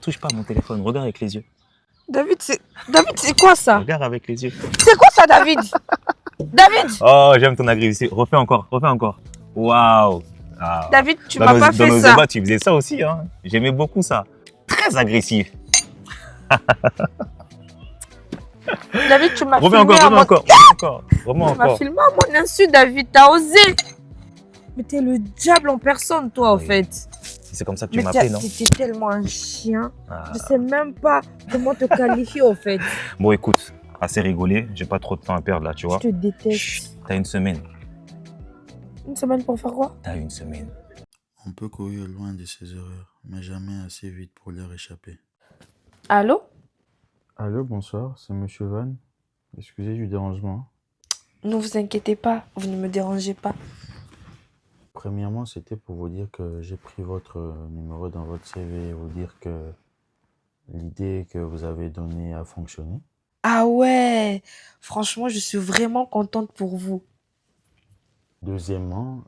touche pas à mon téléphone, regarde avec les yeux. David, c'est quoi ça? Regarde avec les yeux. C'est quoi ça, David? David! Oh, j'aime ton agressivité. Refais encore. Waouh. Ah. David, tu m'as pas fait dans nos ça. débats, tu faisais ça aussi, hein. J'aimais beaucoup ça. Très agressif. David, tu m'as filmé Remets encore. Tu m'as filmé à mon insu, David, t'as osé. Mais t'es le diable en personne, toi, en fait. C'est comme ça que tu m'appelles, non? T'es tellement un chien. Je sais même pas comment te qualifier, en fait. Bon, écoute, assez rigolé. J'ai pas trop de temps à perdre là, tu vois. Je te déteste. Chut, t'as une semaine. Une semaine pour faire quoi? T'as une semaine. On peut courir loin de ses erreurs, mais jamais assez vite pour leur échapper. Allô? Allô, bonsoir, c'est Monsieur Van. Excusez du dérangement. Ne vous inquiétez pas, vous ne me dérangez pas. Premièrement, c'était pour vous dire que j'ai pris votre numéro dans votre CV et vous dire que l'idée que vous avez donnée a fonctionné. Ah ouais, franchement, je suis vraiment contente pour vous. Deuxièmement,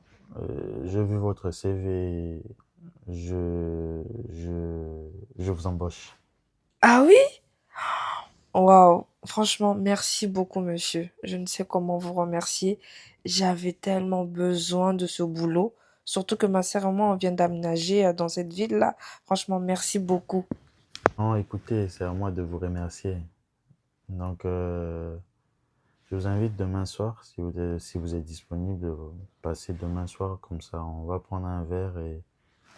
j'ai vu votre CV, je vous embauche. Ah oui? Waouh, franchement, merci beaucoup, monsieur. Je ne sais comment vous remercier. J'avais tellement besoin de ce boulot. Surtout que ma sœur et moi, on vient d'aménager dans cette ville-là. Franchement, merci beaucoup. Non, écoutez, c'est à moi de vous remercier. Donc, je vous invite demain soir, si vous êtes disponible, passez demain soir, comme ça on va prendre un verre et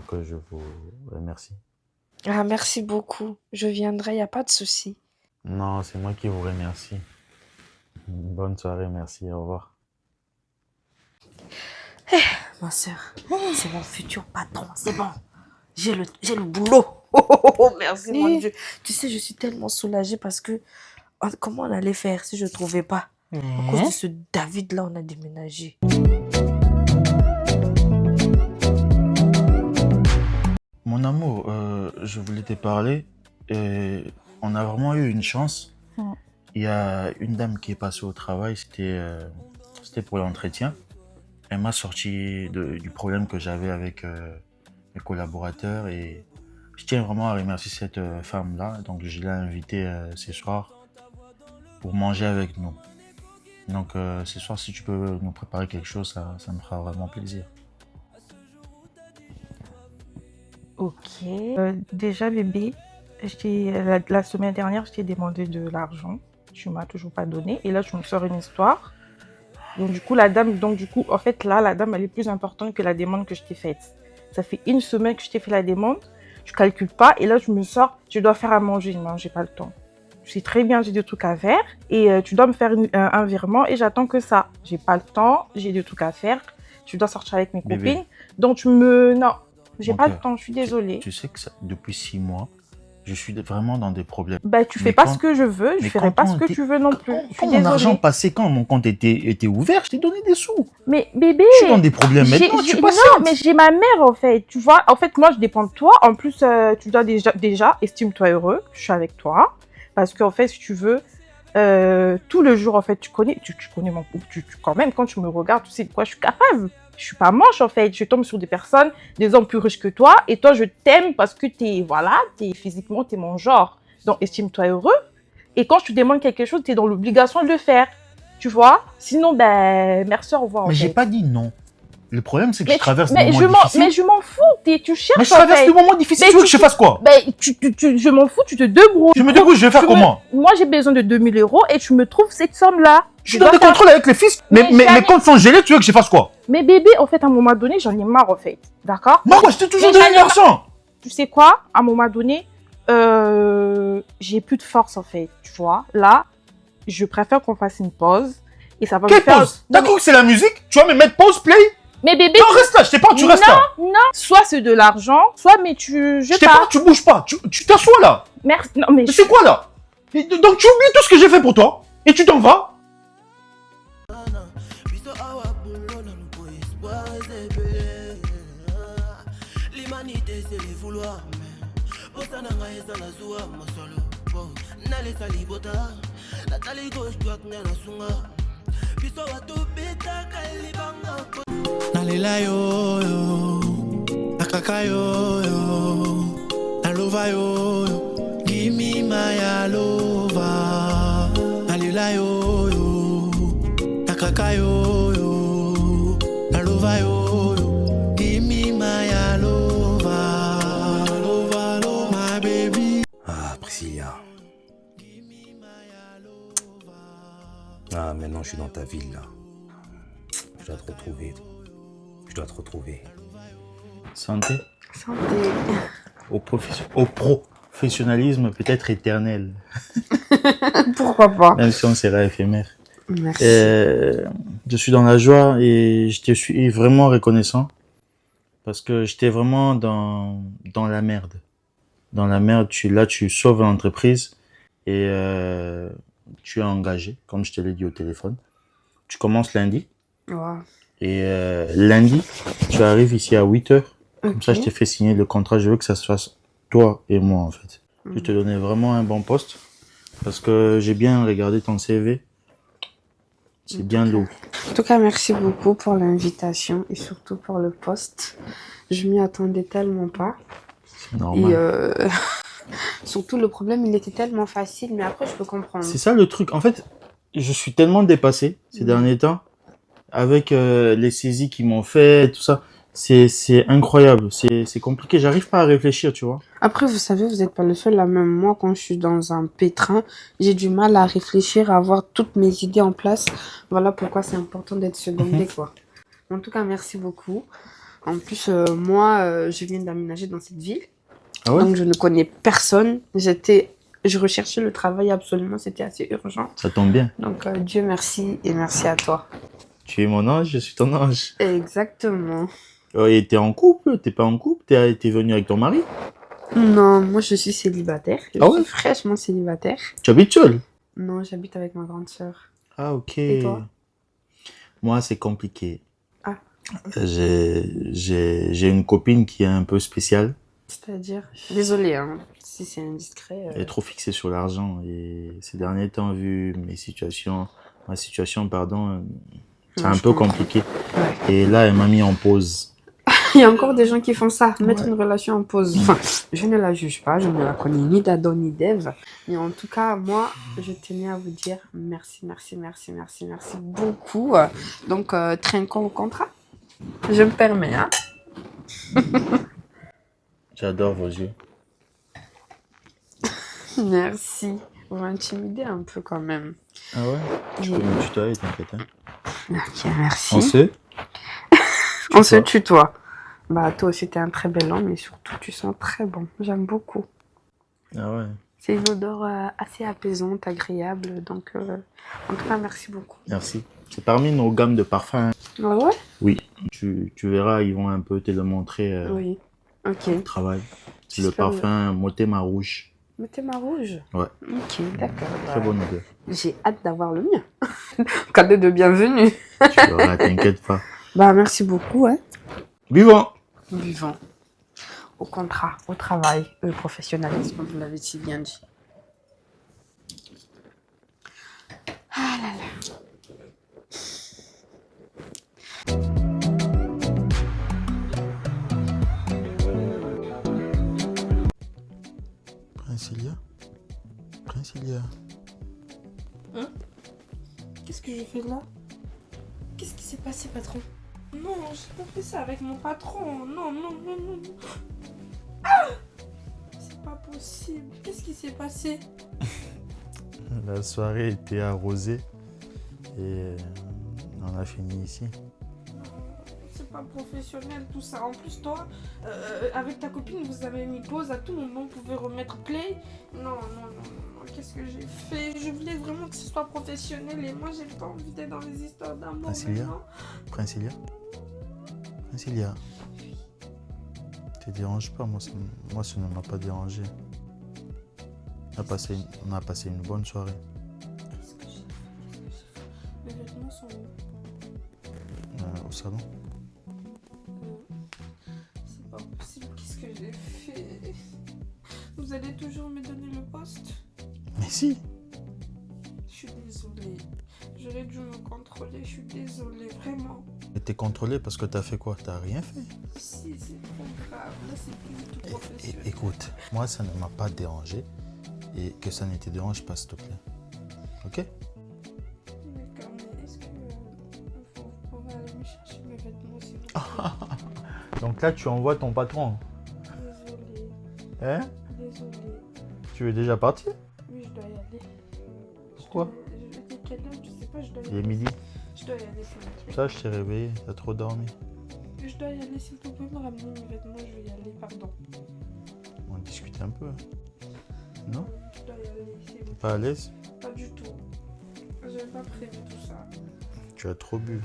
que je vous remercie. Ah, merci beaucoup. Je viendrai, il n'y a pas de souci. Non, c'est moi qui vous remercie. Bonne soirée, merci, au revoir. Ma sœur, c'est mon futur patron, c'est bon. J'ai le boulot. Merci, mon Dieu. Tu sais, je suis tellement soulagée parce que comment on allait faire si je ne trouvais pas? À cause de ce David-là, on a déménagé. Mon amour, je voulais te parler. Et on a vraiment eu une chance. Il y a une dame qui est passée au travail, c'était pour l'entretien. Elle m'a sorti du problème que j'avais avec mes collaborateurs et je tiens vraiment à remercier cette femme-là. Donc je l'ai invitée ce soir pour manger avec nous. Donc ce soir, si tu peux nous préparer quelque chose, ça me fera vraiment plaisir. Ok. Déjà, bébé, la semaine dernière, je t'ai demandé de l'argent. Tu m'as toujours pas donné. Et là, tu me sors une histoire. Donc, du coup, la dame, en fait, là, la dame, elle est plus importante que la demande que je t'ai faite. Ça fait une semaine que je t'ai fait la demande. Tu calcules pas. Et là, tu me sors, je dois faire à manger. Non, j'ai pas le temps. Je sais très bien, j'ai des trucs à faire. Et tu dois me faire un virement. Et j'attends que ça. J'ai pas le temps. J'ai des trucs à faire. Tu dois sortir avec mes copines. Donc, non. J'ai pas le temps, je suis désolée. Tu sais que depuis 6 mois, je suis vraiment dans des problèmes. Bah, tu fais pas ce que je veux, je ferai pas ce que tu veux non plus. Quand mon argent passait, quand mon compte était ouvert, je t'ai donné des sous. Mais bébé, je suis dans des problèmes maintenant, tu passes. Non, mais j'ai ma mère en fait, tu vois. En fait, moi, je dépends de toi. En plus, tu dois déjà estime-toi heureux. Je suis avec toi. Parce qu'en fait, si tu veux, tout le jour, en fait, tu connais mon couple. Quand même, quand tu me regardes, tu sais de quoi je suis capable. Je suis pas moche en fait, je tombe sur des personnes, des hommes plus riches que toi, et toi je t'aime parce que physiquement t'es mon genre. Donc estime-toi heureux. Et quand je te demande quelque chose, t'es dans l'obligation de le faire, tu vois. Sinon merci, au revoir. Mais j'ai pas dit non. Le problème c'est que je traverse des moments difficiles. Mais je m'en fous, tu cherches. Mais je traverse des moments difficiles. Tu veux que je fasse quoi? Je m'en fous, tu te débrouilles. Je me débrouille, je vais faire comment? Moi j'ai besoin de 2000 € et tu me trouves cette somme là. Je suis dans des contrôles avec les fils, mais mes comptes sont gelés, tu veux que je fasse quoi? Mais bébé, en fait, à un moment donné, j'en ai marre, en fait. D'accord? Moi, je t'ai toujours donné l'argent. Tu sais quoi? À un moment donné, j'ai plus de force, en fait. Tu vois? Là, je préfère qu'on fasse une pause. Et ça va me faire... Quelle pause? T'as cru que c'est la musique? Tu vas me mettre pause, play? Mais bébé... Non, reste là, je t'ai pas, tu restes là. Non. Soit c'est de l'argent, soit mais je t'ai pas, tu bouges pas. Tu t'assois là. Merci. Non, mais c'est quoi là? Donc tu oublies tout ce que j'ai fait pour toi. Et tu t'en vas. L'humanité c'est les vouloir, mais nalela yo nakaka yo Alova yo yo, give me my alova. Alila yo yo, takaka yo yo. Alova yo yo, give me my alova. Alova, alova, my baby. Ah, Priscilla. Ah, maintenant je suis dans ta ville là. Je dois te retrouver. Je dois te retrouver. Santé. Santé. Au professionnalisme peut-être éternel, Pourquoi pas? même si on sera éphémère. Merci. Je suis dans la joie et je te suis vraiment reconnaissant parce que j'étais vraiment dans la merde. Dans la merde, tu sauves l'entreprise et tu es engagé, comme je te l'ai dit au téléphone. Tu commences lundi Wow. et lundi, tu arrives ici à 8h. Comme ça, Ok. je t'ai fait signer le contrat. Je veux que ça se fasse toi et moi, en fait. Je vais te donner vraiment un bon poste parce que j'ai bien regardé ton CV. C'est bien lourd. En tout cas, merci beaucoup pour l'invitation et surtout pour le poste. Je m'y attendais tellement pas. C'est normal. Et surtout, le problème, il était tellement facile, mais après, je peux comprendre. C'est ça le truc. En fait, je suis tellement dépassé ces derniers temps avec les saisies qu'ils m'ont fait, tout ça. C'est incroyable. C'est compliqué. J'arrive pas à réfléchir, tu vois. Après, vous savez, vous n'êtes pas le seul. Là, même moi, quand je suis dans un pétrin, j'ai du mal à réfléchir, à avoir toutes mes idées en place. Voilà pourquoi c'est important d'être secondé, quoi. En tout cas, merci beaucoup. En plus, moi, je viens d'aménager dans cette ville. Ah ouais? Donc, je ne connais personne. Je recherchais le travail absolument. C'était assez urgent. Ça tombe bien. Donc, Dieu merci et merci à toi. Tu es mon ange, je suis ton ange. Exactement. Et t'es en couple? T'es pas en couple? T'es venu avec ton mari? Non, moi, je suis célibataire. Je Ah ouais? suis fraîchement célibataire. Tu habites seul? Non, j'habite avec ma grande sœur. Ah, ok. Et toi? Moi, c'est compliqué. Ah. J'ai une copine qui est un peu spéciale. C'est-à-dire? Désolée, hein, si c'est indiscret. Elle est trop fixée sur l'argent. Et ces derniers temps, vu ma situation, pardon, c'est Ouais, un je peu comprends. compliqué. Ouais. Et là, elle m'a mis en pause. Il y a encore des gens qui font ça, mettre Ouais. une relation en pause. Enfin, je ne la juge pas, je ne la connais ni d'Adam ni d'Ève. Mais en tout cas, moi, je tenais à vous dire merci, merci, merci, merci, merci beaucoup. Donc, trinquons au contrat. Je me permets, hein. J'adore vos yeux. Merci. Vous m'intimidez un peu quand même. Ah ouais? Tu peux me tutoyer, t'inquiète. Hein. Ok, merci. On sait? On se tutoie. Bah, toi aussi, t'es un très bel homme et surtout, tu sens très bon. J'aime beaucoup. Ah ouais. C'est une odeur assez apaisante, agréable. Donc, en tout cas, merci beaucoup. Merci. C'est parmi nos gammes de parfums. Ah ouais? Oui. Tu verras, ils vont un peu te le montrer Oui. Ok. au travail. C'est le J'espère parfum Motema Rouge. Mettez-ma rouge. Ouais. Ok, d'accord. Très bonne odeur. J'ai hâte d'avoir le mien. Cadeau de bienvenue. Tu verras, t'inquiète pas. Bah, merci beaucoup, hein. Vivant! Vivant. Au contrat, au travail, au professionnalisme, comme vous l'avez si bien dit. Ah là là. Princilia? Princilia? Qu'est-ce que je fais là? Qu'est-ce qui s'est passé, patron? Non, j'ai pas fait ça avec mon patron. Non, non, non, non. non. Ah! C'est pas possible. Qu'est-ce qui s'est passé? La soirée était arrosée et on a fini ici. C'est pas professionnel tout ça. En plus, toi, avec ta copine, vous avez mis pause à tout moment. Vous pouvez remettre play. Non, non, non, non. Qu'est-ce que j'ai fait? Je voulais vraiment que ce soit professionnel et moi, j'ai pas envie d'être dans les histoires d'amour. Princilia? maintenant. Princilia? Princilia? Te dérange pas, moi ça ne m'a pas dérangé. On a passé une bonne soirée. Qu'est-ce que j'ai fait? Mes vêtements sont où? Au salon. C'est pas possible. Qu'est-ce que j'ai fait? Vous allez toujours me donner le poste? Mais si! Je suis désolée. J'aurais dû me contrôler, je suis désolée, vraiment. Et t'es contrôlé parce que t'as fait quoi? T'as rien fait. Si, c'est trop grave. Là, c'est plus du tout professionnel. Écoute, moi ça ne m'a pas dérangé. Et que ça ne te dérange pas, s'il te plaît. Ok? Mais quand même, est-ce que vous pouvez aller me chercher mes vêtements, s'il vous plaît? Donc là, tu envoies ton patron. Désolée, Hein? désolée. Tu veux déjà partir? Oui, je dois y aller. Pourquoi? Je vais dire quelle heure, je sais pas, je dois y Il est aller. midi. Je dois y aller, s'il vous plaît. Ça, je t'ai réveillé. T'as trop dormi. Je dois y aller, s'il vous plaît, me ramener mes vêtements, je vais y aller, pardon. On va discuter un peu. Non? Je dois y aller, s'il vous Pas à l'aise? plaît. Pas du tout. Je n'ai pas prévu tout ça. Tu as trop bu.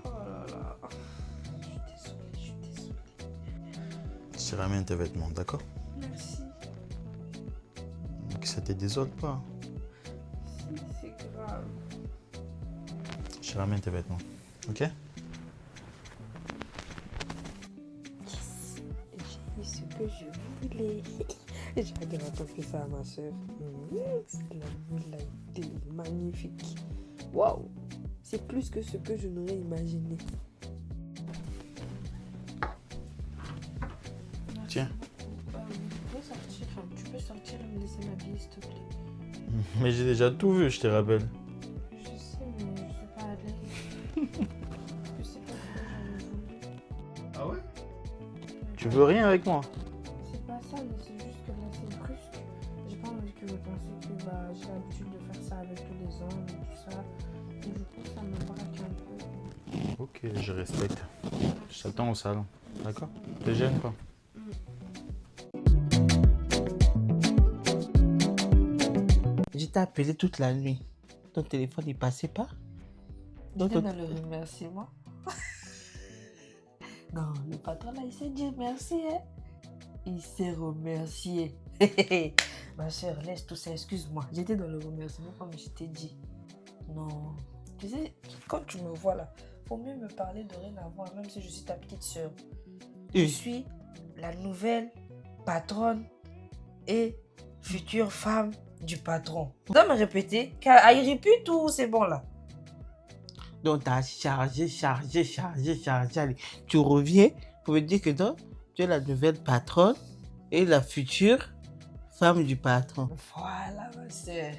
Oh là là. Je suis désolée, je suis désolée. Je te ramène tes vêtements, d'accord? Merci. Que ça te désole pas. Si, c'est grave. Je te ramène tes vêtements. Ok? Yes. J'ai eu ce que je voulais. J'ai hâte de raconter ça à ma soeur. La nuit a été magnifique. Waouh! C'est plus que ce que je n'aurais imaginé. Tiens. Tu peux sortir et me laisser m'habiller, s'il te plaît. Mais j'ai déjà tout vu, je te rappelle. Je sais, mais je suis pas à l'aise. Je sais pas ce que j'avais voulu. Ah ouais? Tu veux rien avec moi? C'est pas ça, mais c'est juste que là c'est brusque. J'ai pas envie que vous pensiez que j'ai l'habitude de faire ça avec tous les hommes et tout ça. Et du coup, ça me braque un peu. Ok, je respecte. Je t'attends au salon. D'accord? Te gêne pas. Je t'ai appelé toute la nuit. Ton téléphone ne passait pas? Donc, J'étais dans le remerciement. Non, le patron là, il s'est dit merci. Hein? Il s'est remercié. Ma soeur, laisse tout ça, excuse-moi. J'étais dans le remerciement comme je t'ai dit. Non. Tu sais, quand tu me vois là, faut mieux me parler de rien à voir, même si je suis ta petite soeur. Je suis la nouvelle patronne et future femme du patron. Tu dois me répéter, car il répète ou c'est bon là? Donc, tu as chargé. Allez, tu reviens pour me dire que non, tu es la nouvelle patronne et la future femme du patron. Voilà ma soeur.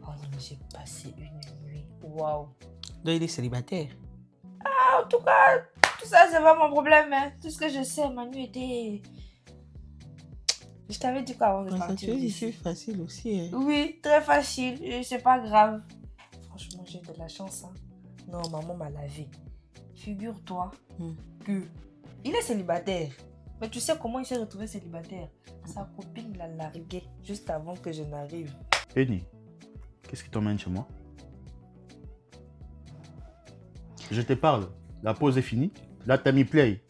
Oh non, j'ai passé une nuit. Waouh. Donc, il est célibataire. En tout cas, tout ça, c'est pas mon problème. Hein. Tout ce que je sais, ma nuit était... Je t'avais dit quoi avant de Ça, partir tu es d'ici? facile aussi. Hein. Oui, très facile. Et c'est pas grave. Franchement, j'ai de la chance. Hein. Non, maman m'a lavé. Figure-toi que il est célibataire. Mais tu sais comment il s'est retrouvé célibataire? Sa copine l'a largué juste avant que je n'arrive. Penny, qu'est-ce qui t'emmène chez moi? Je te parle. La pause est finie. Là, t'as mis play.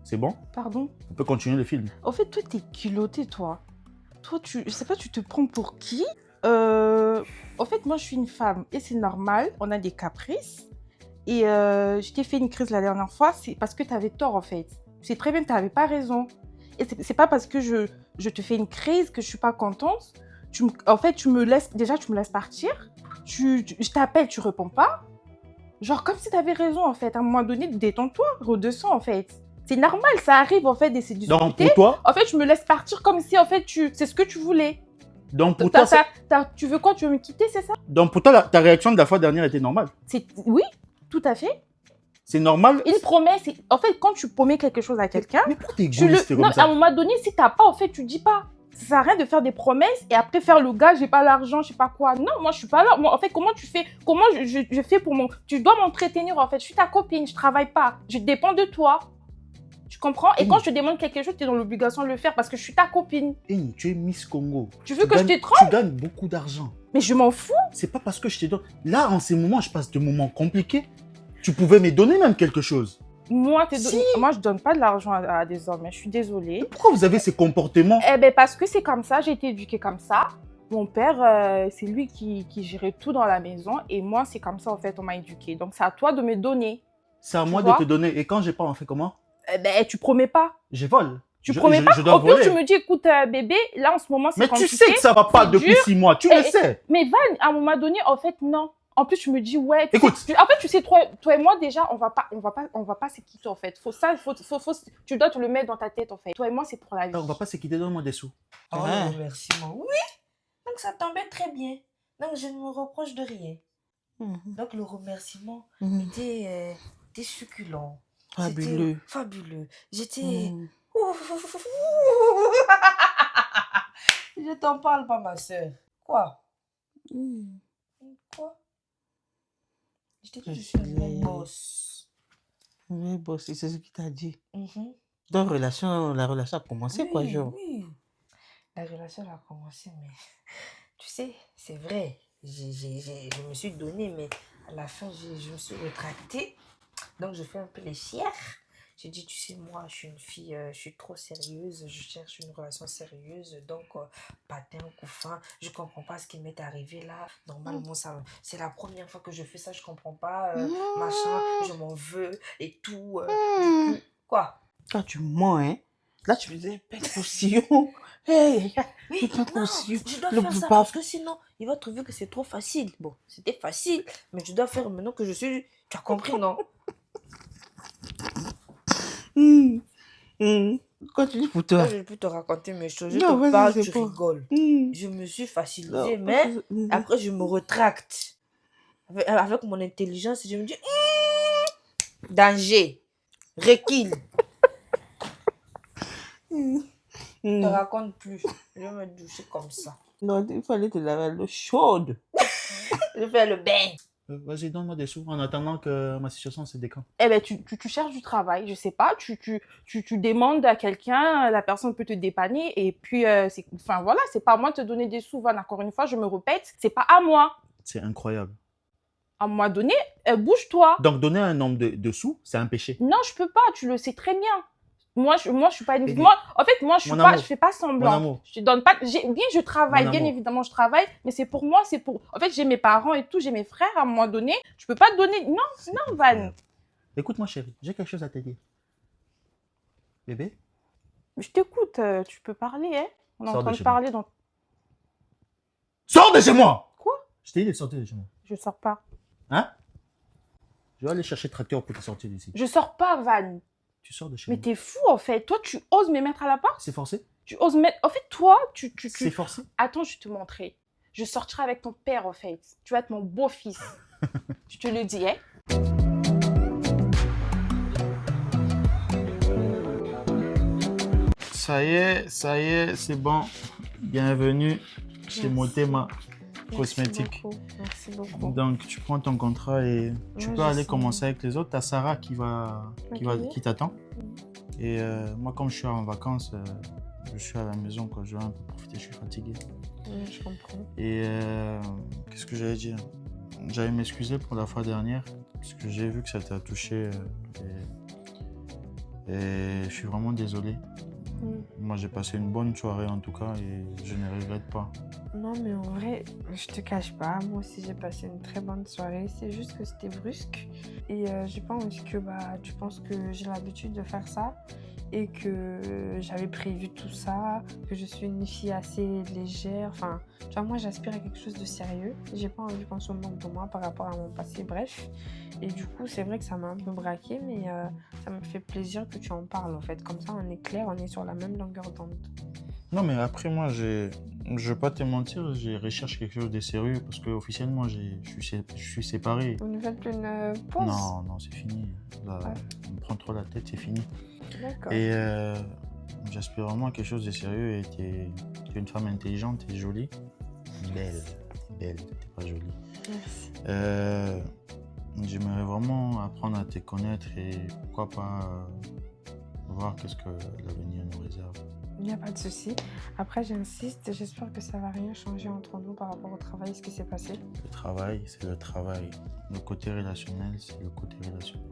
C'est bon? Pardon? On peut continuer le film. En fait, toi, t'es culotté, toi. Toi, je sais pas, tu te prends pour qui? En fait, moi, je suis une femme et c'est normal. On a des caprices. Et je t'ai fait une crise la dernière fois, c'est parce que t'avais tort, en fait. C'est très bien, t'avais pas raison. Et c'est pas parce que je te fais une crise que je suis pas contente. En fait, tu me laisses partir. Je t'appelle, tu réponds pas. Genre, comme si t'avais raison, en fait. À un moment donné, détends-toi, redescends, en fait. C'est normal, ça arrive, en fait, de se discuter. Donc, pour toi, En fait, je me laisse partir comme si, en fait, c'est ce que tu voulais. donc pour toi, Tu veux quoi? Tu veux me quitter, c'est ça? donc pour toi, ta réaction de la fois dernière était normale. Oui, tout à fait. C'est normal. Une promesse, en fait, quand tu promets quelque chose à quelqu'un, Mais pourquoi t'es tu égoïste non, comme à ça? un moment donné, si t'as pas, en fait, tu dis pas. Ça sert à rien de faire des promesses et après faire le gars, j'ai pas l'argent, je sais pas quoi. Non, moi, je suis pas là. Moi, en fait, comment tu fais? Comment je fais pour mon... Tu dois m'entretenir, en fait. Je suis ta copine, je travaille pas. Je dépends de toi. Tu comprends? Et quand je te demande quelque chose, tu es dans l'obligation de le faire parce que je suis ta copine. Hey, tu es Miss Congo. Tu veux que je te trompe? Tu gagnes beaucoup d'argent. Mais je m'en fous. C'est pas parce que je te donne. Là, en ces moments, je passe de moments compliqués. Tu pouvais me donner même quelque chose. Moi, Si. moi, je donne pas de l'argent à des hommes. Je suis désolée. Pourquoi vous avez ces comportements? Eh ben, parce que c'est comme ça. J'ai été éduquée comme ça. Mon père, c'est lui qui gérait tout dans la maison. Et moi, c'est comme ça, en fait, on m'a éduquée. Donc, c'est à toi de me donner. C'est à moi de vois? te donner. Et quand j'ai pas, on fait comment? Eh ben, tu promets pas. Je vole. Tu promets pas. Je dois Au plus, voler. tu me dis, écoute, bébé, là, en ce moment, c'est Mais compliqué. tu sais que ça va pas c'est depuis dur. 6 mois, tu Et- le sais. Mais Van, à un moment donné, en fait, non. En plus, tu me dis, ouais. Écoute. En fait, tu sais, toi et moi, déjà, on va pas se quitter, en fait. Tu dois te le mettre dans ta tête, en fait. Toi et moi, c'est pour la vie. On va pas se quitter, donne-moi des sous. Oh, Ah. le remerciement. Oui, donc ça tombait très bien. Donc je ne me reproche de rien. Mhm. Donc le remerciement Mhm. était succulent. C'était Fabuleux. fabuleux. J'étais... Mhm. Je t'en parle pas, ma soeur. Quoi? Mhm. Quoi? Je t'ai dit, je Je suis un l'ai. vrai boss. Oui, boss, c'est ce qu'il t'a dit. Mhm. Donc, la relation a commencé, quoi, Oui, genre. oui. La relation a commencé, mais tu sais, c'est vrai. Je me suis donné, mais à la fin, je me suis rétractée. Donc, je fais un peu les fiers. J'ai dit, tu sais, moi, je suis une fille, je suis trop sérieuse, je cherche une relation sérieuse. Donc, patin, coup fin, je comprends pas ce qui m'est arrivé là. Normalement, c'est la première fois que je fais ça, je comprends pas, machin, je m'en veux et tout. Du coup, quoi? Quand tu mens, hein. Là, tu faisais peine postillon. Hey, Oui, pas non, possible. je dois Le faire ça pas- parce que sinon, il va trouver que c'est trop facile. Bon, c'était facile, mais je dois faire maintenant que je suis... Tu as compris, non? Mhm. Mhm. Continue pour toi. Là, je ne peux te raconter mes choses. Je Non, te vas-y, parle, c'est tu bon. rigoles. Mhm. Je me suis Non, facilisée, mais mhm. après, je me retracte. Avec mon intelligence, je me dis, danger, recule. Mhm. Je ne te Mhm. raconte plus. Je vais me doucher comme ça. Non, il fallait te laver l'eau chaude. Je vais faire le bain. Vas-y, donne-moi des sous en attendant que ma situation se décante. Eh ben, tu cherches du travail, je sais pas, tu demandes à quelqu'un, la personne peut te dépanner, et puis, enfin voilà, c'est pas à moi de te donner des sous, Van, encore une fois, je me répète, c'est pas à moi. C'est incroyable. À un moment donné, bouge-toi. Donc, donner un nombre de sous, c'est un péché. Non, je peux pas, tu le sais très bien. Moi, je suis pas une... Baby. Moi, en fait, moi, je Mon suis pas, amour. je fais pas Mon semblant. amour. Je te donne pas... Bien, je travaille, Mon bien amour. évidemment, je travaille, mais c'est pour moi, c'est pour... En fait, j'ai mes parents et tout, j'ai mes frères, à un moment donné, je peux pas te donner... Non, C'est non, incroyable. Van. Écoute-moi, chérie, j'ai quelque chose à te dire. Bébé, Je t'écoute, tu peux parler, hein. On est en Sors de train de chez moi. parler, donc... sors de chez moi! Quoi? Je t'ai dit de sortir de chez moi. Je sors pas. Hein? Je vais aller chercher le tracteur pour te sortir d'ici. Je sors pas, Van. Tu sors de chez Mais moi. t'es fou, en fait. Toi, tu oses me mettre à la porte? C'est forcé? Tu oses mettre... En fait, toi, C'est forcé? Attends, je vais te montrer. Je sortirai avec ton père, en fait. Tu vas être mon beau-fils. Je te le dis, hein. Ça y est, c'est bon. Bienvenue chez Motema Cosmétique. Merci beaucoup. Donc, tu prends ton contrat et tu Ouais, peux je aller sais. commencer avec les autres. T'as Sarah Ok. qui t'attend. Et moi, comme je suis en vacances, je suis à la maison, quoi. Je vais un peu profiter, je suis fatigué. Oui, je comprends. Et qu'est-ce que j'allais dire? J'allais m'excuser pour la fois dernière, parce que j'ai vu que ça t'a touché. Et je suis vraiment désolé. Moi, j'ai passé une bonne soirée en tout cas et je ne regrette pas. Non, mais en vrai, je te cache pas. Moi aussi, j'ai passé une très bonne soirée. C'est juste que c'était brusque. Et j'ai pas envie que tu penses que j'ai l'habitude de faire ça. Et que j'avais prévu tout ça. Que je suis une fille assez légère. Enfin, tu vois, moi, j'aspire à quelque chose de sérieux. J'ai pas envie qu'on se moque de moi par rapport à mon passé. Bref. Et du coup, c'est vrai que ça m'a un peu braqué. Mais ça me fait plaisir que tu en parles, en fait. Comme ça, on est clair, on est sur la même longueur d'onde. Non, mais après, moi, je vais pas te mentir, je recherche quelque chose de sérieux parce que officiellement, je suis séparé. Vous ne faites plus une pause? Non, c'est fini. Là, Ouais. on me prend trop la tête, c'est fini. D'accord. Et j'aspire vraiment à quelque chose de sérieux et t'es une femme intelligente et jolie. Belle, t'es pas jolie. Merci. J'aimerais vraiment apprendre à te connaître et pourquoi pas voir qu'est-ce que l'avenir nous réserve. Il n'y a pas de souci. Après, j'insiste, j'espère que ça va rien changer entre nous par rapport au travail, ce qui s'est passé. Le travail, c'est le travail. Le côté relationnel, c'est le côté relationnel.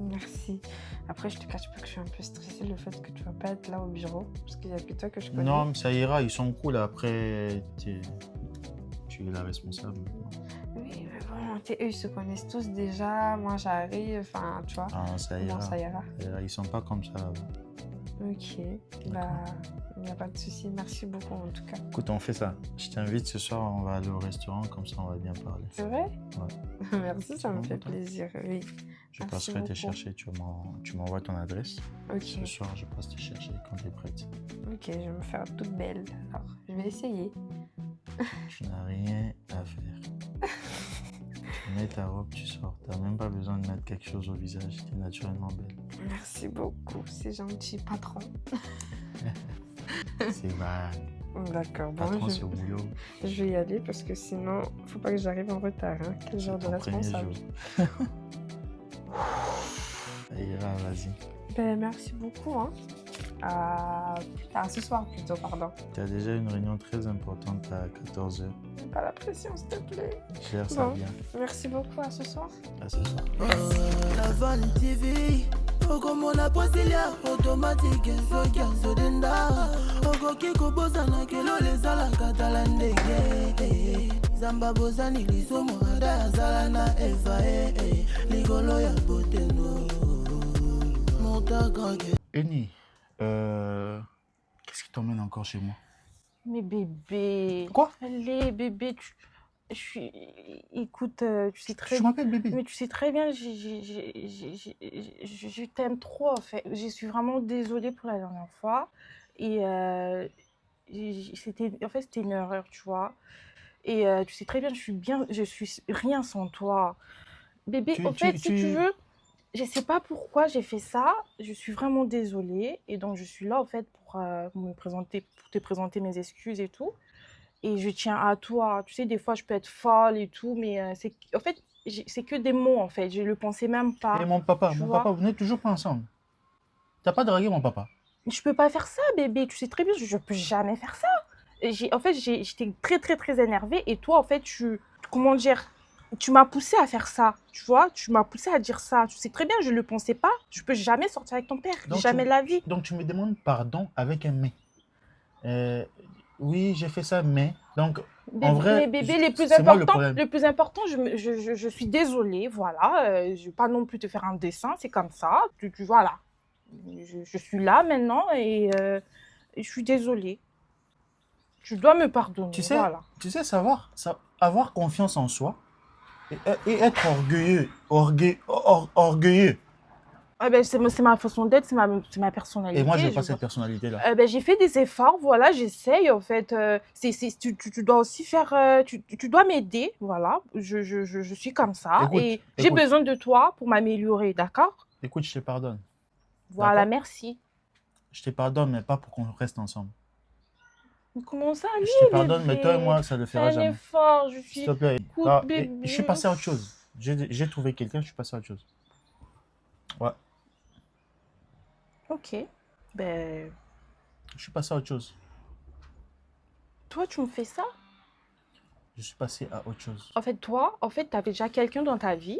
Merci. Après, je te cache pas que je suis un peu stressée le fait que tu vas pas être là au bureau, parce qu'il n'y a que toi que je connais. Non, mais ça ira, ils sont cool. Après, tu es la responsable. Oui, mais bon, eux, ils se connaissent tous déjà. Moi, j'arrive, enfin, tu vois. Ah, ça Bon, ira. ça ira. Ils sont pas comme ça. Ok, bah, il n'y a pas de souci. Merci beaucoup en tout cas. Écoute, on fait ça. Je t'invite ce soir, on va aller au restaurant, comme ça on va bien parler. C'est vrai? Ouais. Merci, ça C'est me bon fait pour toi? plaisir. Oui. Je Merci passerai te beaucoup. chercher, tu m'envoies ton adresse. Ok, Ce soir, je passe te chercher quand tu es prête. ok, je vais me faire toute belle. Alors, je vais essayer. Tu n'as rien à faire. Tu mets ta robe, tu sors. Tu n'as même pas besoin de mettre quelque chose au visage. Tu es naturellement belle. Merci beaucoup, c'est gentil, patron. C'est vrai. D'accord, bon, Patron, c'est au boulot. je vais y aller parce que sinon, faut pas que j'arrive en retard. Hein. Quel C'est genre de ton premier responsable. jour. Et là, vas-y. Ben, merci beaucoup. Hein. À plus tard, ce soir plutôt, pardon. Tu as déjà une réunion très importante à 14h. Pas la pression, s'il te plaît. Gère ça Bon. bien. Merci beaucoup, à ce soir. À ce soir. La Van TV okomona posilia automatique ezoki denda okoki kobosana kelo lezalaka tala ndenge zamba bozani lisomo ada azala na eva likolo ya boteno motakange. Eni, qu'est-ce qui t'emmène encore chez moi? Mais bébé. Quoi? Allez, bébé, écoute, tu sais très Tu m'appelles bébé? Mais tu sais très bien, je t'aime trop en fait. Je suis vraiment désolée pour la dernière fois. Et c'était une erreur, tu vois. Et tu sais très bien, je suis rien sans toi. Bébé, Tu- en fait, tu- si tu tu- veux, je sais pas pourquoi j'ai fait ça. Je suis vraiment désolée. Et donc, je suis là en fait pour te présenter mes excuses et tout. Et je tiens à toi. Tu sais, des fois, je peux être folle et tout, mais en fait, c'est que des mots, en fait. Je le pensais même pas. Et mon tu papa, vois. vous n'êtes toujours pas ensemble. T'as pas dragué mon papa? Je peux pas faire ça, bébé. Tu sais très bien, je peux jamais faire ça. En fait, j'étais très, très, très énervée. Et toi, en fait, comment dire, tu m'as poussée à faire ça. Tu vois, tu m'as poussée à dire ça. Tu sais très bien, je le pensais pas. Je peux jamais sortir avec ton père. Donc, Jamais de la vie. Donc tu me demandes pardon avec un mais. Oui, j'ai fait ça, mais. Donc, en vrai, Mais bébé, c'est moi le problème. le plus important, je suis désolée, voilà. Je vais pas non plus te faire un dessin, c'est comme ça. Voilà. Je suis là maintenant et je suis désolée. Tu dois me pardonner, Tu sais, voilà. avoir confiance en soi et être orgueilleux. Orgueilleux. Ah ben, c'est ma façon d'être, c'est ma personnalité. Et moi, je n'ai pas cette personnalité-là. Ben, j'ai fait des efforts, voilà, j'essaye en fait. Tu dois aussi faire, tu dois m'aider, voilà. Je suis comme ça Écoute, et j'ai écoute. besoin de toi pour m'améliorer, d'accord? Écoute, je te pardonne. Voilà, D'accord. merci. Je te pardonne, mais pas pour qu'on reste ensemble. Mais comment ça, allez, Je te pardonne, mais bébé? toi et moi, ça ne le Fais fera un jamais. effort, je S'il suis... te plaît. Écoute, Ah, bébé. je suis passé à autre chose. J'ai trouvé quelqu'un, je suis passé à autre chose. Ouais, Ok. Ben, je suis passé à autre chose. toi, tu me fais ça? Je suis passé à autre chose. En fait, toi, t'avais déjà quelqu'un dans ta vie.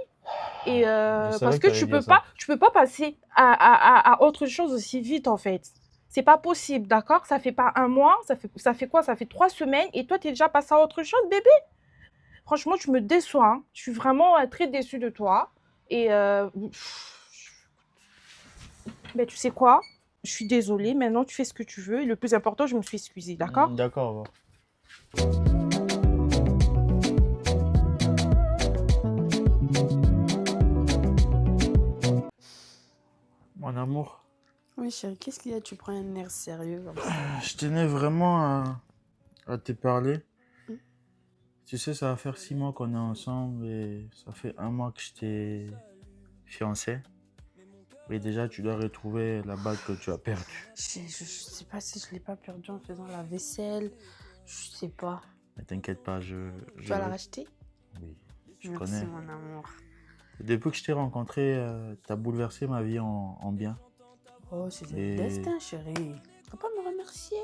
Et savais parce que que t'allais dire ça. tu peux pas passer à autre chose aussi vite, en fait. C'est pas possible, d'accord? Ça fait pas un mois, ça fait quoi? Ça fait 3 semaines et toi, t'es déjà passé à autre chose, bébé? Franchement, tu me déçois, hein. Je suis vraiment très déçue de toi. Et ben, tu sais quoi? Je suis désolée. Maintenant, tu fais ce que tu veux. Et le plus important, je me suis excusée, d'accord? D'accord, au revoir. Mon amour, Oui, chérie, qu'est-ce qu'il y a? Tu prends un air sérieux comme ça. je tenais vraiment à te parler. Mm. Tu sais, ça va faire 6 mois qu'on est ensemble et ça fait 1 mois que je t'ai fiancé. Et déjà, tu dois retrouver la bague que tu as perdue. Je sais pas si je l'ai pas perdu en faisant la vaisselle. Je sais pas. Mais t'inquiète pas, Tu vas la racheter? Oui, je Merci, connais. mon amour. Depuis que je t'ai rencontré, t'as bouleversé ma vie en bien. Oh, c'est Et- le destin, chérie. Tu vas pas me remercier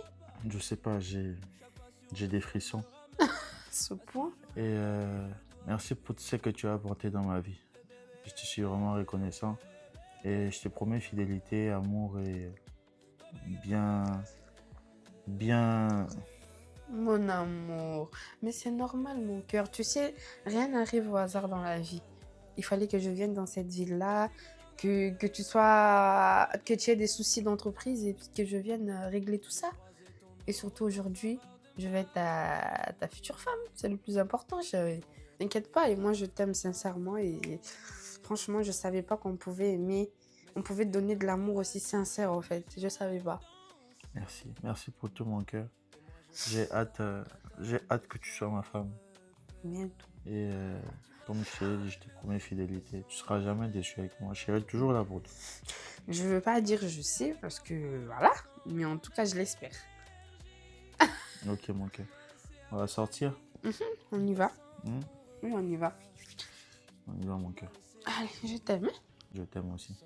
Je sais pas, j'ai des frissons. à ce point. Et merci pour tout ce que tu as apporté dans ma vie. Je te suis vraiment reconnaissant. Et je te promets fidélité, amour et bien... Mon amour. Mais c'est normal, mon cœur. Tu sais, rien n'arrive au hasard dans la vie. Il fallait que je vienne dans cette ville-là, que tu aies des soucis d'entreprise et puis que je vienne régler tout ça. Et surtout aujourd'hui, je vais être ta future femme. C'est le plus important, chérie. T'inquiète pas, et moi je t'aime sincèrement et franchement, je savais pas qu'on pouvait aimer, on pouvait donner de l'amour aussi sincère en fait. Je savais pas. Merci. Merci pour tout mon cœur. J'ai hâte que tu sois ma femme. Bientôt. Et comme je t'ai dit, je te promets fidélité. Tu seras jamais déçu avec moi. Je serai toujours là pour toi. Je veux pas dire je sais parce que voilà, mais en tout cas, je l'espère. Ok, mon cœur. On va sortir. On y va. Hmm? Oui, on y va. On y va, mon cœur. Allez, je t'aime. Hein. Je t'aime aussi.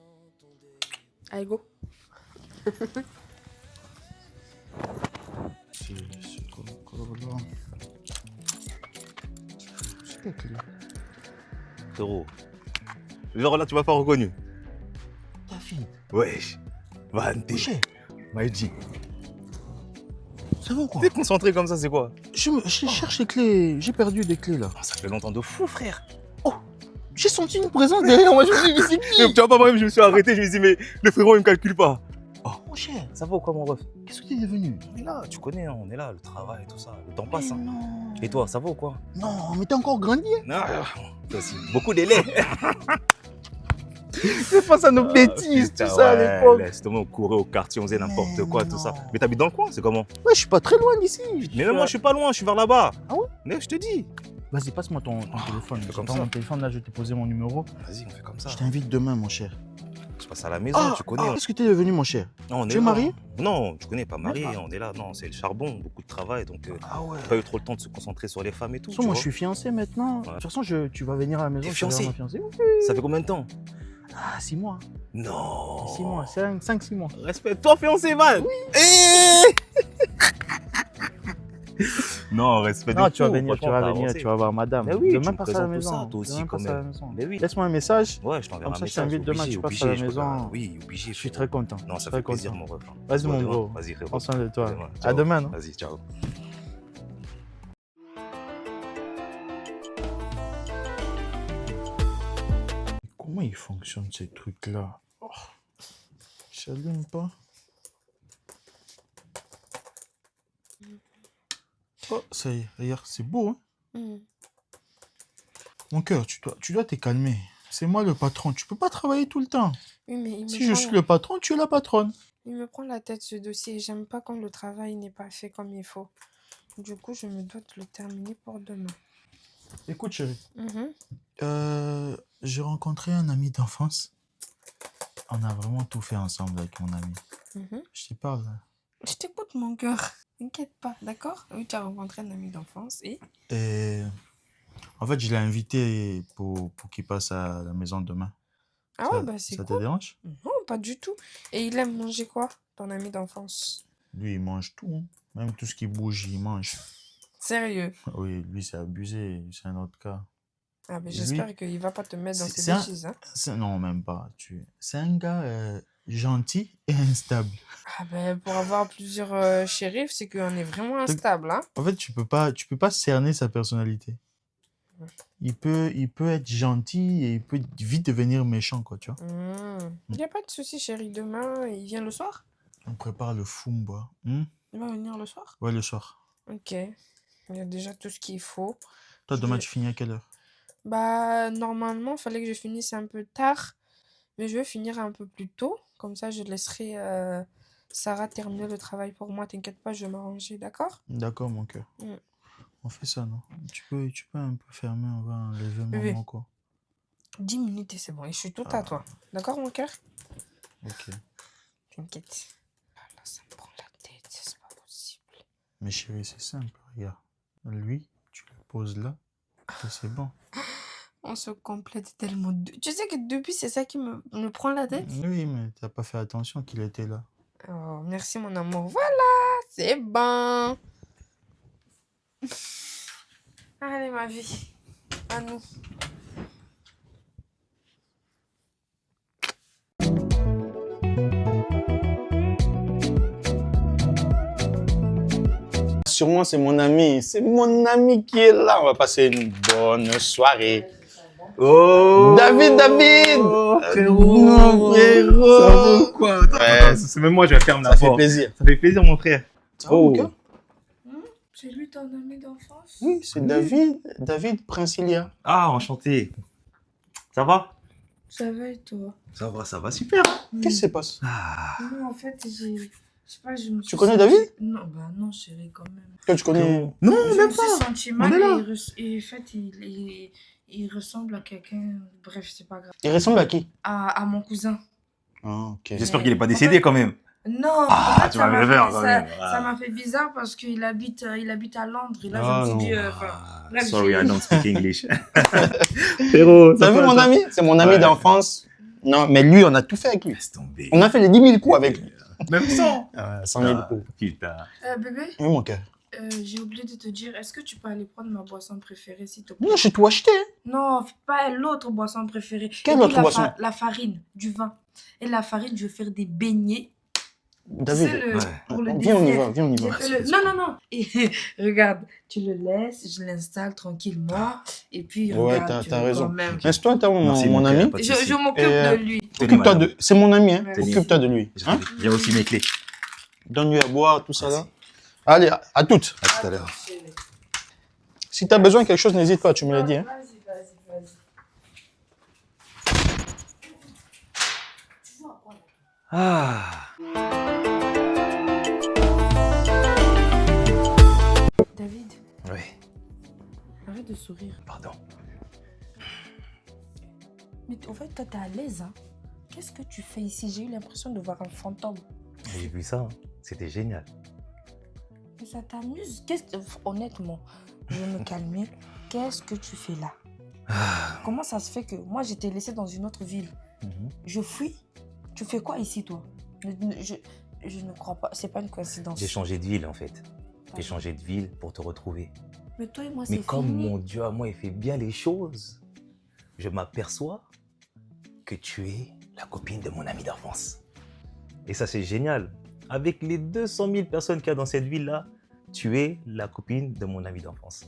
Allez, go. C'est quoi là? C'est quoi clé? Frérot. Genre là, tu m'as pas reconnu. Ta fille. Wesh. Vante. Couché. Maïdi. Ça va ou quoi? T'es concentré comme ça, c'est quoi? Je cherche les clés. J'ai perdu des clés là. Oh, ça fait longtemps de fou, frère. J'ai senti une présence derrière moi. Je me suis dit, mais c'est qui? Tu vois pas, moi-même, je me suis arrêté, je me suis dit, mais le frérot, il me calcule pas. Mon cher, Ça va ou quoi, mon ref? qu'est-ce que t'es devenu? On est là, tu connais, hein, on est là, le travail, tout ça. Le temps passe. Mais Hein. non. Et toi, ça va ou quoi? Non, mais t'as encore grandi. Non, toi aussi. Beaucoup délai. C'est face à nos bêtises, tout ça à l'époque. Justement, on courait au quartier, on faisait n'importe Mais quoi, tout ça. non. Mais t'habites dans le coin, c'est comment? Ouais, je suis pas très loin d'ici. Mais même moi, je suis pas loin, je suis vers là-bas. Ah ouais? Mais je te dis. Vas-y, passe-moi ton téléphone. fais comme J'attends ça. mon téléphone, là, je vais te poser mon numéro. Vas-y, on fait comme ça. Je t'invite demain, mon cher. Je passe à la maison, tu connais. Qu'est-ce que t'es devenu, mon cher? Non, on tu est es là. marié? Non, tu connais, pas marié, Même pas. on est là. Non, c'est le charbon, beaucoup de travail, donc Ah ouais. pas eu trop le temps de se concentrer sur les femmes et tout. De toute façon, tu moi, vois. je suis fiancé maintenant. De Ouais. toute façon, tu vas venir à la maison. T'es tu vas fiancé? voir ma fiancée. Oui. Ça fait combien de temps? Ah, 6 mois. Non. 6 mois, 5-6 mois. Respecte-toi, fiancé, man. Oui. Non, respect. Non, de tu vas fou, venir, tu franchement, vas t'as venir, avancé. tu vas voir madame. Mais oui, tu Demain, me passe à la présentes tout maison. ça, toi aussi, Demain, quand passe à la même. maison. Mais oui. Laisse-moi un message. Ouais, je t'enverrai Comme un ça, je message. t'invite demain, obligé, tu passes obligé, à la je peux pas. maison. Oui, obligé. Je suis frérot. très content. Non, Je suis ça très fait plaisir, content. mon ref. Vas-y, mon Demain. bro. Vas-y, frérot. Prends soin de toi. Demain. À Ciao. demain, non? Vas-y, ciao. Comment il fonctionne ces trucs-là? Oh, il s'allume pas. Oh, ça y est, regarde, c'est beau, hein? Mm. Mon cœur, tu dois te calmer. C'est moi le patron. Tu peux pas travailler tout le temps. Oui, mais il me Si je prend suis la- le patron, tu es la patronne. il me prend la tête ce dossier. J'aime pas quand le travail n'est pas fait comme il faut. Du coup, je me dois de le terminer pour demain. Écoute, chérie. Mhm. J'ai rencontré un ami d'enfance. On a vraiment tout fait ensemble avec mon ami. Mhm. Je te parle. Là. Je t'écoute, mon cœur. T'inquiète pas, d'accord? Oui, tu as rencontré un ami d'enfance et... Et en fait, je l'ai invité pour qu'il passe à la maison demain. Ah ouais, bah c'est Ça te cool. dérange? Non, pas du tout. Et il aime manger quoi, ton ami d'enfance? Lui, il mange tout. Hein. Même tout ce qui bouge, il mange. Sérieux? Oui, lui, c'est abusé. C'est un autre cas. Ah, mais Lui, j'espère qu'il va pas te mettre dans c'est- ses c'est un- bêtises, hein? Non, même pas. C'est un gars gentil et instable. Ah ben, pour avoir plusieurs shérifs, c'est qu'on est vraiment instable, hein? En fait, tu peux pas cerner sa personnalité. Ouais. Il peut être gentil et il peut vite devenir méchant, quoi, tu vois. Il n'y a pas de souci, chérie. Demain, il vient le soir? On prépare le fumba. Il va venir le soir? Ouais, le soir. Ok. Il y a déjà tout ce qu'il faut. Toi, Je demain, vais- tu finis à quelle heure? Bah, normalement, il fallait que je finisse un peu tard, mais je vais finir un peu plus tôt. Comme ça, je laisserai Sarah terminer le travail pour moi. T'inquiète pas, je vais m'arranger, d'accord? D'accord, mon cœur. Mm. On fait ça, non? Tu peux un peu fermer, on va enlever Oui. maman, quoi. 10 minutes et c'est bon. Et je suis tout à toi. D'accord, mon cœur? Ok. T'inquiète. Ah là, ça me prend la tête. C'est pas possible. Mais chérie, c'est simple, regarde. Lui, tu le poses là, et c'est bon. On se complète tellement. Tu sais que depuis, c'est ça qui me prend la tête? Oui, mais t'as pas fait attention qu'il était là. Oh, merci, mon amour. Voilà, c'est bon. Allez, ma vie. À nous. Sûrement, c'est mon ami. C'est mon ami qui est là. On va passer une bonne soirée. Oh David frérot. Non, frérot. Ça vaut quoi? Attends, c'est même moi, je ferme la Ça fait porte. plaisir. Ça fait plaisir, mon frère. Ça va, mon cœur? C'est lui ton ami d'enfance? Oui, c'est David Princilia. Ah, enchanté. Ça va? Ça va et toi? Ça va, super. Qu'est-ce qui se passe? Ah, Non, en fait, je sais pas, je me suis Tu connais sentie- David? Non, bah non, chérie, quand même. Toi, tu connais... non, Je même me suis pas. sentie On mal est là. et en fait, il ressemble à quelqu'un. Bref, c'est pas grave. Il ressemble à qui? À mon cousin. Ah, ok. J'espère qu'il est pas décédé quand même. Non, Ah, en fait, tu m'as fait peur, quand même. ça m'a fait bizarre parce qu'il habite à Londres. Et là, Ah, je me suis dit, non. bref, Sorry, j'ai- I don't speak English. Frérot, T'as vu mon ami? C'est mon ami Ouais. d'enfance. Non, mais lui, on a tout fait avec lui. Laisse tomber. On a fait les 10 000 coups avec lui. Même 100. 100 000 coups. Putain. Bébé, Oui, mon cœur. j'ai oublié de te dire, est-ce que tu peux aller prendre ma boisson préférée, s'il te plaît? Non, j'ai tout acheté. Non, pas l'autre boisson préférée. Quelle Et puis autre boisson? La farine, du vin. Et la farine, je vais faire des beignets. David, C'est le, Ouais. pour le viens, on y dessert. va, viens, on y J'ai va. fait le- Non, non, non. Et, regarde, tu le laisses, je l'installe tranquillement. Et puis, Ouais, regarde, t'as raison. quand même. Laisse-toi, t'as Merci, mon mon ami. cœur, pas de souci. Je m'occupe Et, de lui. Tenez, Occupe-toi madame. de... C'est mon ami, hein. Merci. Occupe-toi de lui. Hein? J'ai aussi mes clés. Donne-lui à boire, tout ça là. Merci. Allez, à toutes. À tout à l'heure. Si t'as besoin de quelque chose, n'hésite pas, tu me l'as dit. Hein. Vas-y. Ah. David, Oui, arrête de sourire. pardon. Mais en fait, toi, t'es à l'aise, hein? Qu'est-ce que tu fais ici? J'ai eu l'impression de voir un fantôme. J'ai vu ça, hein. C'était génial. Mais ça t'amuse? Honnêtement, je vais me calmer. Qu'est-ce que tu fais là? Comment ça se fait que moi, je t'ai laissé dans une autre ville? Mhm. Je fuis? Tu fais quoi ici, toi? Je ne crois pas. C'est pas une coïncidence. J'ai changé de ville en fait. J'ai changé de ville pour te retrouver. Mais toi et moi, Mais c'est comme fini. mon Dieu à moi, il fait bien les choses, je m'aperçois que tu es la copine de mon ami d'enfance. Et ça, c'est génial. Avec les 200 000 personnes qu'il y a dans cette ville-là, tu es la copine de mon ami d'enfance.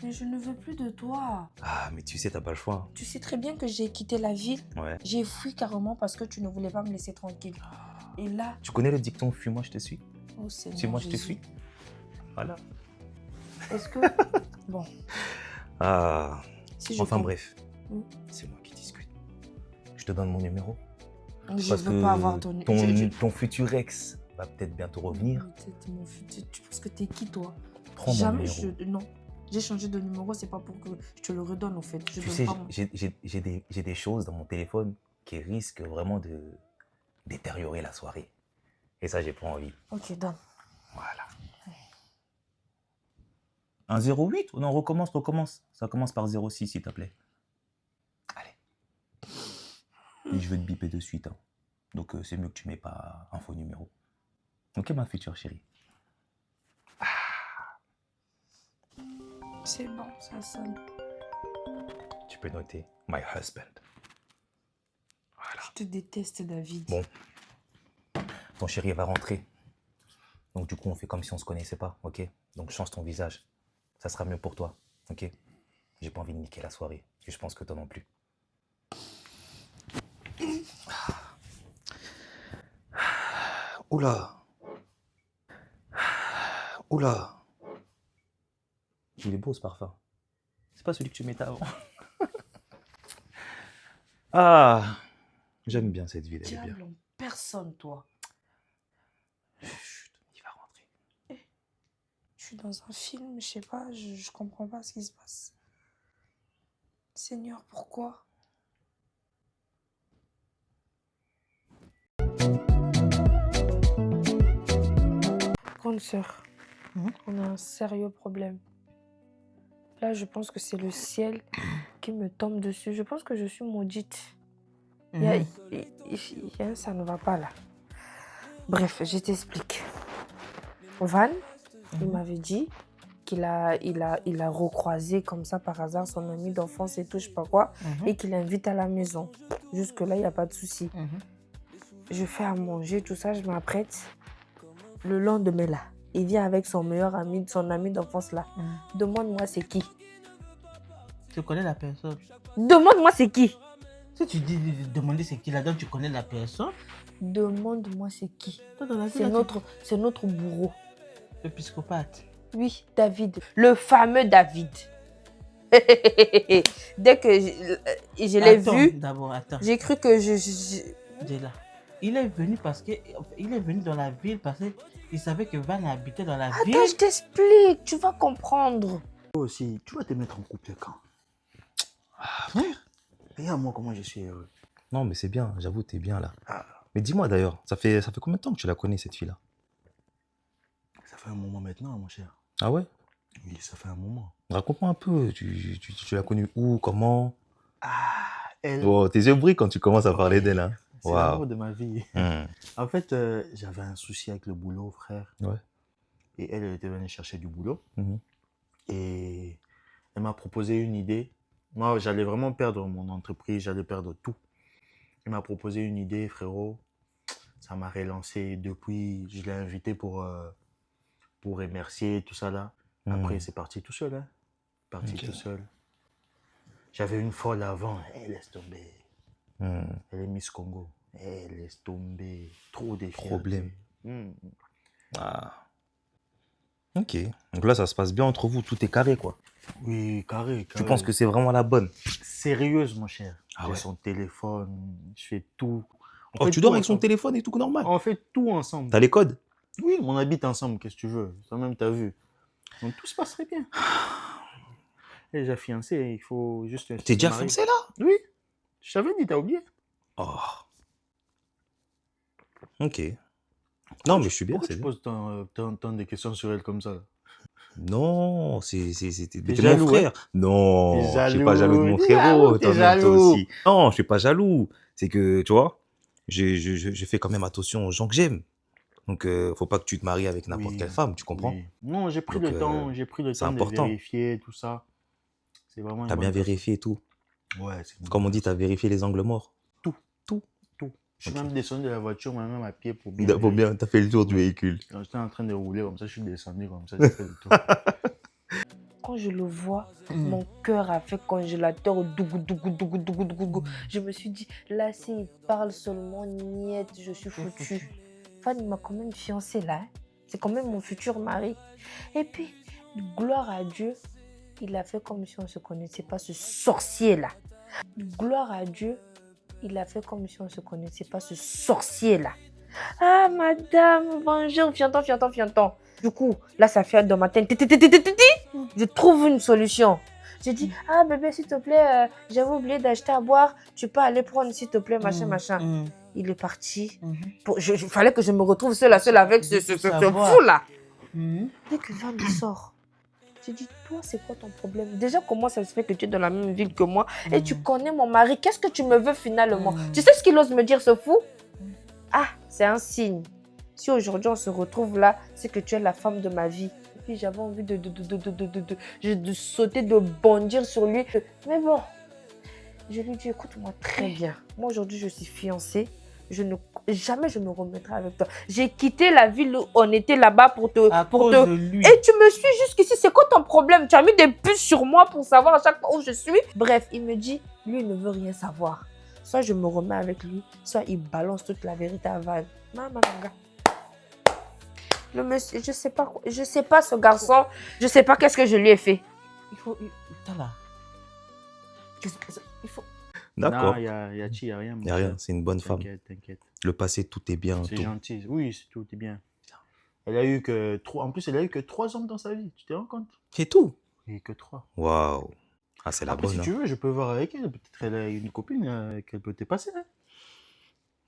Mais je ne veux plus de toi. Ah, mais tu sais, t'as pas le choix. Tu sais très bien que j'ai quitté la ville. Ouais. J'ai fui carrément parce que tu ne voulais pas me laisser tranquille. Et là, Tu connais le dicton « Fuis-moi, je te suis oh Seigneur ». Suis-moi, je te Jésus. suis. Voilà. Est-ce que... Bon, Ah, si je enfin tombe- bref, Hmm. c'est moi qui discute. Je te donne mon numéro. Je Parce veux que pas avoir ton... ton futur ex va peut-être bientôt revenir. Mon futur, tu penses que t'es qui, toi? Prends mon Jamais numéro. Non. J'ai changé de numéro, c'est pas pour que je te le redonne, en fait. Je Tu donne sais, pas mon- j'ai des choses dans mon téléphone qui risquent vraiment de détériorer la soirée. Et ça, j'ai pas envie. Ok, donne. Voilà. Un 08? Non, recommence. Ça commence par 06, s'il te plaît. Allez. Et je vais te biper de suite. Hein. Donc, c'est mieux que tu mets pas un faux numéro. Ok, ma future chérie. C'est bon, ça sonne. Tu peux noter my husband. Voilà. Je te déteste, David. Bon. Ton chéri va rentrer. Donc, du coup, on fait comme si on se connaissait pas, ok? Donc, change ton visage. Ça sera mieux pour toi, ok? J'ai pas envie de niquer la soirée. Et je pense que toi non plus. Oula. Oula. Il est beau ce parfum. C'est pas celui que tu mettais avant. Ah, j'aime bien cette ville, elle est bien. Diable en personne, toi. Chut, il va rentrer. Je suis dans un film, je sais pas, je comprends pas ce qui se passe. Seigneur, pourquoi? Grande sœur, on a un sérieux problème. Là, je pense que c'est le ciel qui me tombe dessus. Je pense que je suis maudite. Ça ne va pas là. Bref, je t'explique. Van, il m'avait dit qu'il a recroisé comme ça par hasard son ami d'enfance et tout, je sais pas quoi, et qu'il l'invite à la maison. Jusque-là, il n'y a pas de souci. Je fais à manger, tout ça, je m'apprête. Le lendemain là, il vient avec son meilleur ami, son ami d'enfance là. Demande-moi c'est qui. Tu connais la personne. Demande-moi c'est qui. Si tu dis de demander c'est qui, la dame, tu connais la personne. Demande-moi c'est qui. Toi, dans la vie, C'est là, notre bourreau. le psychopathe. Oui, David. Le fameux David. Dès que je l'ai Attends, vu, d'abord, attends. j'ai cru que Il est là. Il est venu parce que il est venu dans la ville parce qu'il savait que Van habitait dans la ville. Attends, je t'explique. Tu vas comprendre. Toi aussi, tu vas te mettre en couple quand? Frère, regarde-moi comment je suis heureux. Non, mais c'est bien, j'avoue, t'es bien là. Ah, Mais dis-moi d'ailleurs, ça fait combien de temps que tu la connais, cette fille-là? ça fait un moment maintenant, mon cher. Ah ouais? Oui, ça fait un moment. Raconte-moi un peu, tu l'as connue où, comment? Ah, elle, Oh, tes yeux brillent quand tu commences à parler d'elle, hein. c'est Waouh. l'amour de ma vie. Hmm. En fait, j'avais un souci avec le boulot, frère. Ouais. Et elle était venue chercher du boulot. Mhm. Et elle m'a proposé une idée. Moi, j'allais vraiment perdre mon entreprise, j'allais perdre tout. Elle m'a proposé une idée, frérot. Ça m'a relancé. Depuis, je l'ai invité pour remercier, tout ça là. Après, c'est parti tout seul. Hein. Parti Ok. tout seul. J'avais une folle avant. Elle laisse tomber. Hmm. Elle est Miss Congo. Elle laisse tomber. Trop de fierté. Problème. Hmm. Ah. Ok. Donc là, ça se passe bien entre vous, tout est carré, quoi. Oui, carré, Tu carré. penses que c'est vraiment la bonne? Sérieuse, mon cher. Ah J'ai ouais. son téléphone, je fais tout. On Oh, fait tu tout dors avec son ensemble. téléphone et tout normal. On fait tout ensemble. T'as les codes? Oui, on habite ensemble, qu'est-ce que tu veux. Toi-même, t'as vu. Donc tout se passerait bien. Et j'ai fiancé, il faut juste... T'es déjà se marier. fiancé là? Oui. Je t'avais dit, t'as oublié. Oh. Ok. Non, mais je suis bien, Pourquoi c'est tu bien. poses tant de questions sur elle comme ça là? Non, T'es t'es mon jaloux, frère. Non, T'es je suis pas jaloux de mon jaloux. frérot. T'es Toi-même, toi jaloux. aussi. Non, je suis pas jaloux. C'est que, tu vois, je fais quand même attention aux gens que j'aime. Donc, faut pas que tu te maries avec n'importe Oui, quelle femme, tu comprends? oui. Non, j'ai pris Donc, le temps, j'ai pris le c'est temps de important. vérifier tout ça. C'est vraiment une T'as bien bonne personne. vérifié et tout. Ouais, c'est une Comme on bonne dit, t'as personne. vérifié les angles morts. Tout. Je suis Ok. même descendu de la voiture, moi-même à pied pour bien Faut vérifier. bien, t'as fait le tour du Ouais. véhicule. Quand j'étais en train de rouler comme ça, je suis descendu comme ça, j'ai fait le tour. Quand je le vois, mon cœur a fait congélateur. Dougou, dougou, dougou, dougou, dougou, dougou. Je me suis dit, là, s'il parle seulement niette, je suis foutue. Fan m'a quand même fiancée là. Hein. C'est quand même mon futur mari. Et puis, gloire à Dieu, il a fait comme si on ne se connaissait pas, ce sorcier-là. Gloire à Dieu, il a fait comme si on ne se connaissait pas, ce sorcier-là. Ah, madame, bonjour, fianton. Du coup, là, ça fait dans ma tête. Je trouve une solution. Je dis, ah, bébé, s'il te plaît, j'avais oublié d'acheter à boire. Tu peux aller prendre, s'il te plaît, machin. Il est parti. Il fallait que je me retrouve seule avec ce fou-là. Dès que Van sort, je dis, toi, c'est quoi ton problème? Déjà, comment ça se fait que tu es dans la même ville que moi et tu connais mon mari? Qu'est-ce que tu me veux finalement? Tu sais ce qu'il ose me dire, ce fou? Ah, c'est un signe. Si aujourd'hui on se retrouve là, c'est que tu es la femme de ma vie. Et puis j'avais envie de sauter, de bondir sur lui. Mais bon, je lui dis, écoute-moi très bien. Moi aujourd'hui, je suis fiancée. Jamais je me remettrai avec toi. J'ai quitté la ville où on était là-bas pour te... À cause de lui. Et tu me suis jusqu'ici. C'est quoi ton problème? Tu as mis des puces sur moi pour savoir à chaque fois où je suis. Bref, il me dit, lui, il ne veut rien savoir. Soit je me remets avec lui, soit il balance toute la vérité à Van. Mamananga. Le monsieur, je sais pas ce garçon, je sais pas qu'est-ce que je lui ai fait. T'as là. Il faut... D'accord. Non, il y a rien. Y a rien, c'est une bonne femme. T'inquiète. Le passé, tout est bien. C'est Tout. gentil. Oui, tout est bien. Elle a eu que 3... En plus, elle a eu que 3 hommes dans sa vie. Tu te rends compte? C'est tout. Oui, que 3. Waouh. Ah, c'est la Après, bonne. si tu veux, je peux voir avec elle. Peut-être elle a une copine qu'elle peut te passer.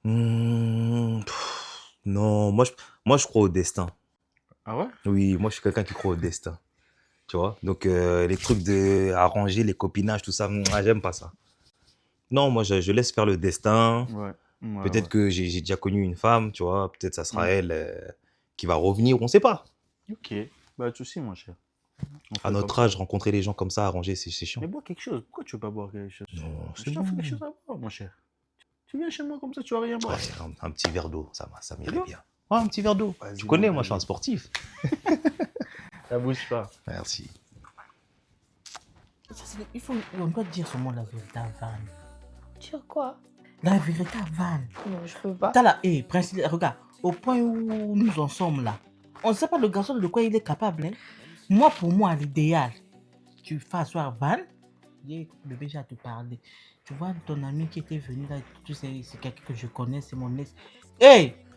Hein. Non, moi je crois au destin. Ah ouais? Oui, moi je suis quelqu'un qui croit au destin. Tu vois? Donc les trucs de arranger, les copinages, tout ça, j'aime pas ça. Non, moi je laisse faire le destin. Ouais. Peut-être que j'ai déjà connu une femme, tu vois. Peut-être ça sera elle qui va revenir, on sait pas. Ok. Bah, de soucis, mon cher. On fait À notre comme ça. âge, rencontrer les gens comme ça, arranger, c'est chiant. Mais bois quelque chose. Pourquoi tu veux pas boire quelque chose? Non, Je c'est t'offre bon. quelque chose à boire, mon cher. Tu viens chez moi comme ça, tu vas rien boire. Ouais, un petit verre d'eau, ça m'irait bon bien. Ouais, un petit verre d'eau. Vas-y, Tu connais, bon, moi je suis un vas-y. sportif. Ça bouge pas. Merci. On doit dire seulement la vérité à Van. Dire quoi? La vérité à Van. Non, je peux pas. T'as là, Prince, regarde, au point où nous en sommes là, on ne sait pas le garçon de quoi il est capable. Hein. Moi, pour moi, l'idéal, tu fais asseoir Van, le bébé, j'ai à te parler. Tu vois, ton ami qui était venu là, tu sais, c'est quelqu'un que je connais, c'est mon ex.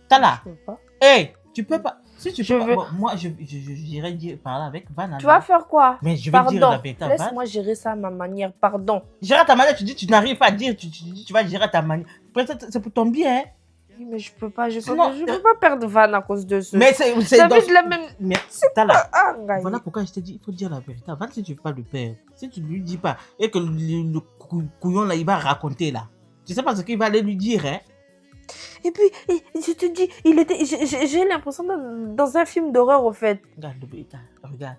T'as là. Je peux pas. Tu peux pas. Si tu peux pas, bon, moi, j'irai parler avec Van. Tu vas faire quoi? Mais je vais dire la Pardon. vérité à Van. Laisse-moi gérer ça à ma manière. Pardon. Gérer à ta manière, tu dis, tu n'arrives pas à dire, tu vas gérer à ta manière. Peut-être c'est pour ton bien, hein. Oui, mais je peux pas. Je Sinon, peux pas perdre Van à cause de ça. Mais c'est David, la même. Mais t'as là. Ah, Ngaï. Voilà pourquoi je t'ai dit, il faut dire la vérité. Avant, si tu ne veux pas le perdre, si tu ne lui dis pas, et que le couillon là, il va raconter là, tu sais pas ce qu'il va aller lui dire, hein. Et puis, je te dis, j'ai l'impression dans un film d'horreur, au fait. Regarde, regarde.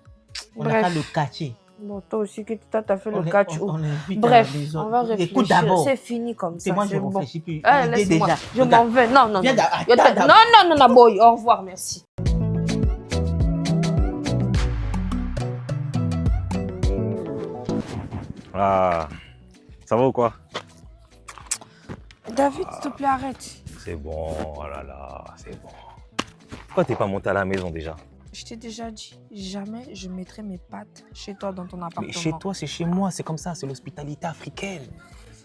On Bref. n'a qu'à le cacher. Bon, toi aussi, que t'as fait le On catch. on l'invite Bref, à la maison. on va Écoute réfléchir. d'abord. C'est fini comme C'est ça. moi, je C'est bon. réfléchis plus. Ah, L'idée laisse-moi. déjà. Je Regarde. m'en vais. Non, non, Viens non. d'abord. Non, boy. Au revoir, merci. Ah, ça va ou quoi? David, s'il te plaît, arrête. C'est bon, oh là là, c'est bon. Pourquoi t'es pas monté à la maison déjà? Je t'ai déjà dit, jamais je mettrai mes pattes chez toi dans ton appartement. Mais chez toi, c'est chez moi, c'est comme ça, c'est l'hospitalité africaine.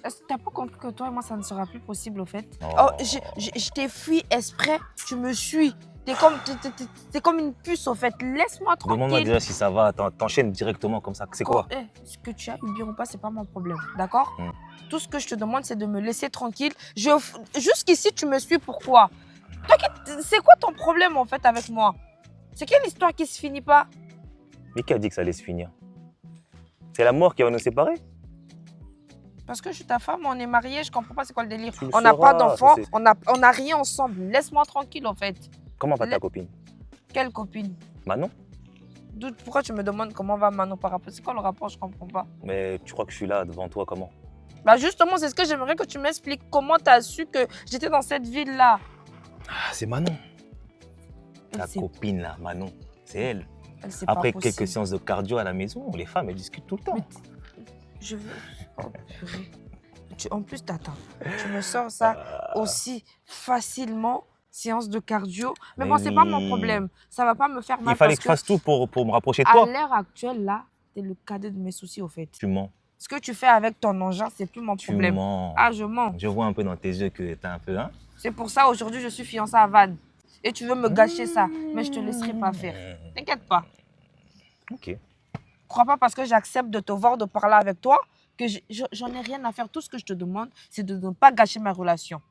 Est-ce que t'as pas compris que toi et moi, ça ne sera plus possible, au fait? Oh. Oh, je t'ai fui exprès, tu me suis. T'es comme une puce, au fait. Laisse-moi Demande-moi tranquille. déjà si ça va, t'enchaînes directement comme ça. C'est quoi? Ce que tu as eu bien ou pas, c'est pas mon problème, d'accord? Hmm. Tout ce que je te demande, c'est de me laisser tranquille. Jusqu'ici, tu me suis pourquoi? C'est quoi ton problème, en fait, avec moi? C'est quelle histoire qui se finit pas? Mais qui a dit que ça allait se finir? C'est la mort qui va nous séparer? Parce que je suis ta femme, on est mariés, je comprends pas c'est quoi le délire. Tu le On n'a pas sauras, d'enfant, ça, c'est- on n'a rien ensemble. Laisse-moi tranquille, en fait. Comment va ta copine? Quelle copine? Manon? Pourquoi tu me demandes comment va Manon par rapport? C'est quoi le rapport? Je comprends pas. Mais tu crois que je suis là devant toi comment? Bah justement, c'est ce que j'aimerais que tu m'expliques. Comment tu as su que j'étais dans cette ville-là? Ah, c'est Manon. Ta Elle, copine là, Manon, c'est elle. c'est Après pas quelques possible. séances de cardio à la maison, les femmes elles discutent tout le temps. Mais je veux... Oh, purée. En plus, t'attends. Tu me sors ça aussi facilement, séance de cardio. Mais bon, c'est pas mon oui. problème. Ça va pas me faire mal Il fallait parce que je fasse tout pour me rapprocher de toi. à l'heure actuelle, là, t'es le cadet de mes soucis, au fait. Tu mens. Ce que tu fais avec ton engin, c'est plus mon Tu problème. mens. Ah, je mens. Je vois un peu dans tes yeux que t'es un peu, hein? C'est pour ça, aujourd'hui, je suis fiancée à Van. Et tu veux me gâcher ça. Mais je te laisserai pas faire. T'inquiète pas. Ok. Crois pas parce que j'accepte de te voir, de parler avec toi, que j'en ai rien à faire. Tout ce que je te demande, c'est de ne pas gâcher ma relation.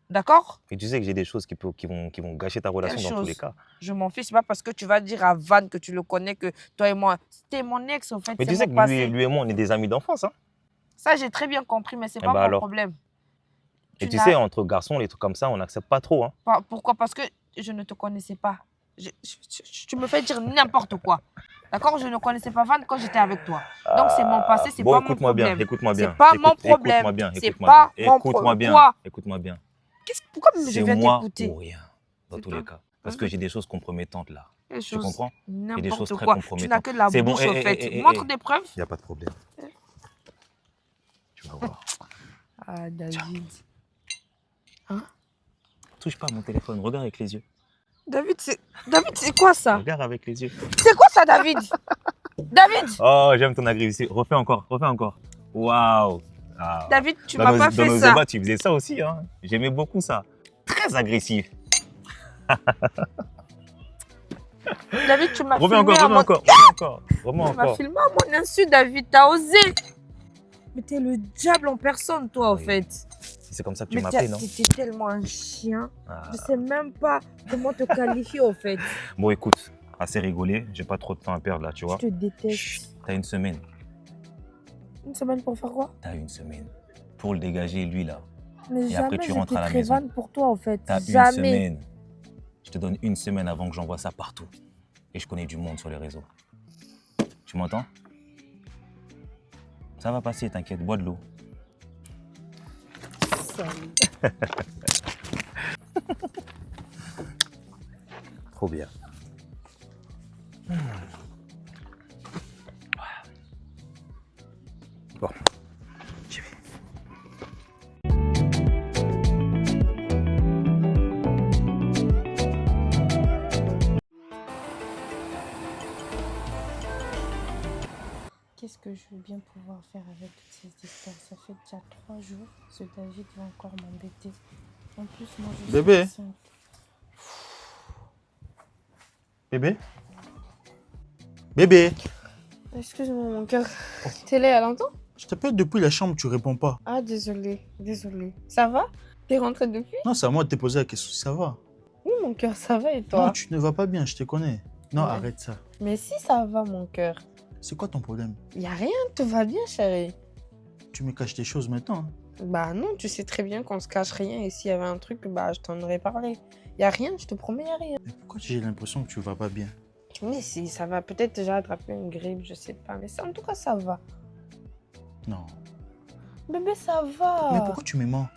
D'accord? Et tu sais que j'ai des choses qui vont gâcher ta relation Quelle dans tous chose? les cas. Je m'en fiche. C'est pas parce que tu vas dire à Van que tu le connais que toi et moi, c'était mon ex, en fait. Mais c'est tu sais mon que passé. lui et moi, on est des amis d'enfance, hein? Ça, j'ai très bien compris, mais c'est Eh pas ben mon alors. problème. Et tu n'as- sais, entre garçons, les trucs comme ça, on n'accepte pas trop, hein? Pourquoi? Parce que je ne te connaissais pas. Tu me fais dire n'importe quoi. D'accord? Je ne connaissais pas Van quand j'étais avec toi. Donc c'est mon passé, c'est Bon, pas mon écoute-moi bien, problème. écoute-moi bien. C'est pas mon problème. Écoute-moi bien, C'est écoute-moi pas bien. mon Écoute-moi problème. bien, Quoi? écoute-moi bien. Pourquoi je C'est viens moi t'écouter? ou rien, dans C'est tous toi. les cas. Parce que j'ai des choses compromettantes là. Des Tu choses, comprends? Il y a des choses n'importe très quoi. Tu compromettantes. n'as que de la C'est bon, bouche, au fait. eh, Montre des preuves. Il n'y a pas de problème. Tu vas voir. Ah, David. Touche pas à mon téléphone, regarde avec les yeux. David, c'est quoi ça? Regarde avec les yeux. C'est quoi ça, David? David! Oh, j'aime ton agressivité. Refais encore, refais encore. Waouh. Ah. David, tu Dans m'as nos- pas Dans fait nos ça. débats, tu faisais ça aussi, hein. J'aimais beaucoup ça. Très agressif. David, tu m'as Remets filmé encore, à remets mon... encore, remets encore, remets Tu m'as encore. filmé à mon insu, David. T'as osé. Mais t'es le diable en personne, toi, au Oui. fait. C'est comme ça que tu Mais m'appelles, non? t'es tellement un chien. Ah. Je sais même pas comment te qualifier, au fait. Bon, écoute, assez rigolé. J'ai pas trop de temps à perdre là, tu Je vois. te déteste. Chut, t'as une semaine. Une semaine pour faire quoi? T'as une semaine. Pour le dégager, lui là. Mais Et après, jamais tu je rentres à la quitterai maison. Van pour toi, en fait. T'as une Jamais. semaine. Je te donne une semaine avant que j'envoie ça partout. Et je connais du monde sur les réseaux. Tu m'entends? Ça va passer, t'inquiète, bois de l'eau. Trop bien. Bon, j'y vais. Qu'est-ce que je veux bien pouvoir faire avec toutes ces histoires? Ça fait déjà 3 jours, ce David va encore m'embêter. En plus, moi, je suis Bébé. enceinte. Bébé? Bébé? Excuse-moi, mon cœur. T'es là, elle entend? Je t'appelle depuis la chambre, tu réponds pas. Ah, désolé. Ça va? T'es rentré depuis? Non, c'est à moi de te poser la question si ça va. Oui, mon cœur, ça va et toi? Non, tu ne vas pas bien, je te connais. Non, Ouais. arrête ça. Mais si ça va, mon cœur. C'est quoi ton problème? Y a rien, tout va bien, chérie. Tu me caches des choses maintenant, hein? Bah non, tu sais très bien qu'on se cache rien et s'il y avait un truc, bah je t'en aurais parlé. Y a rien, je te promets, y a rien. Mais pourquoi j'ai l'impression que tu vas pas bien? Mais si, ça va peut-être déjà attraper une grippe, je sais pas. Mais ça, en tout cas, ça va. Non. Bébé, ça va. Mais pourquoi tu me mens?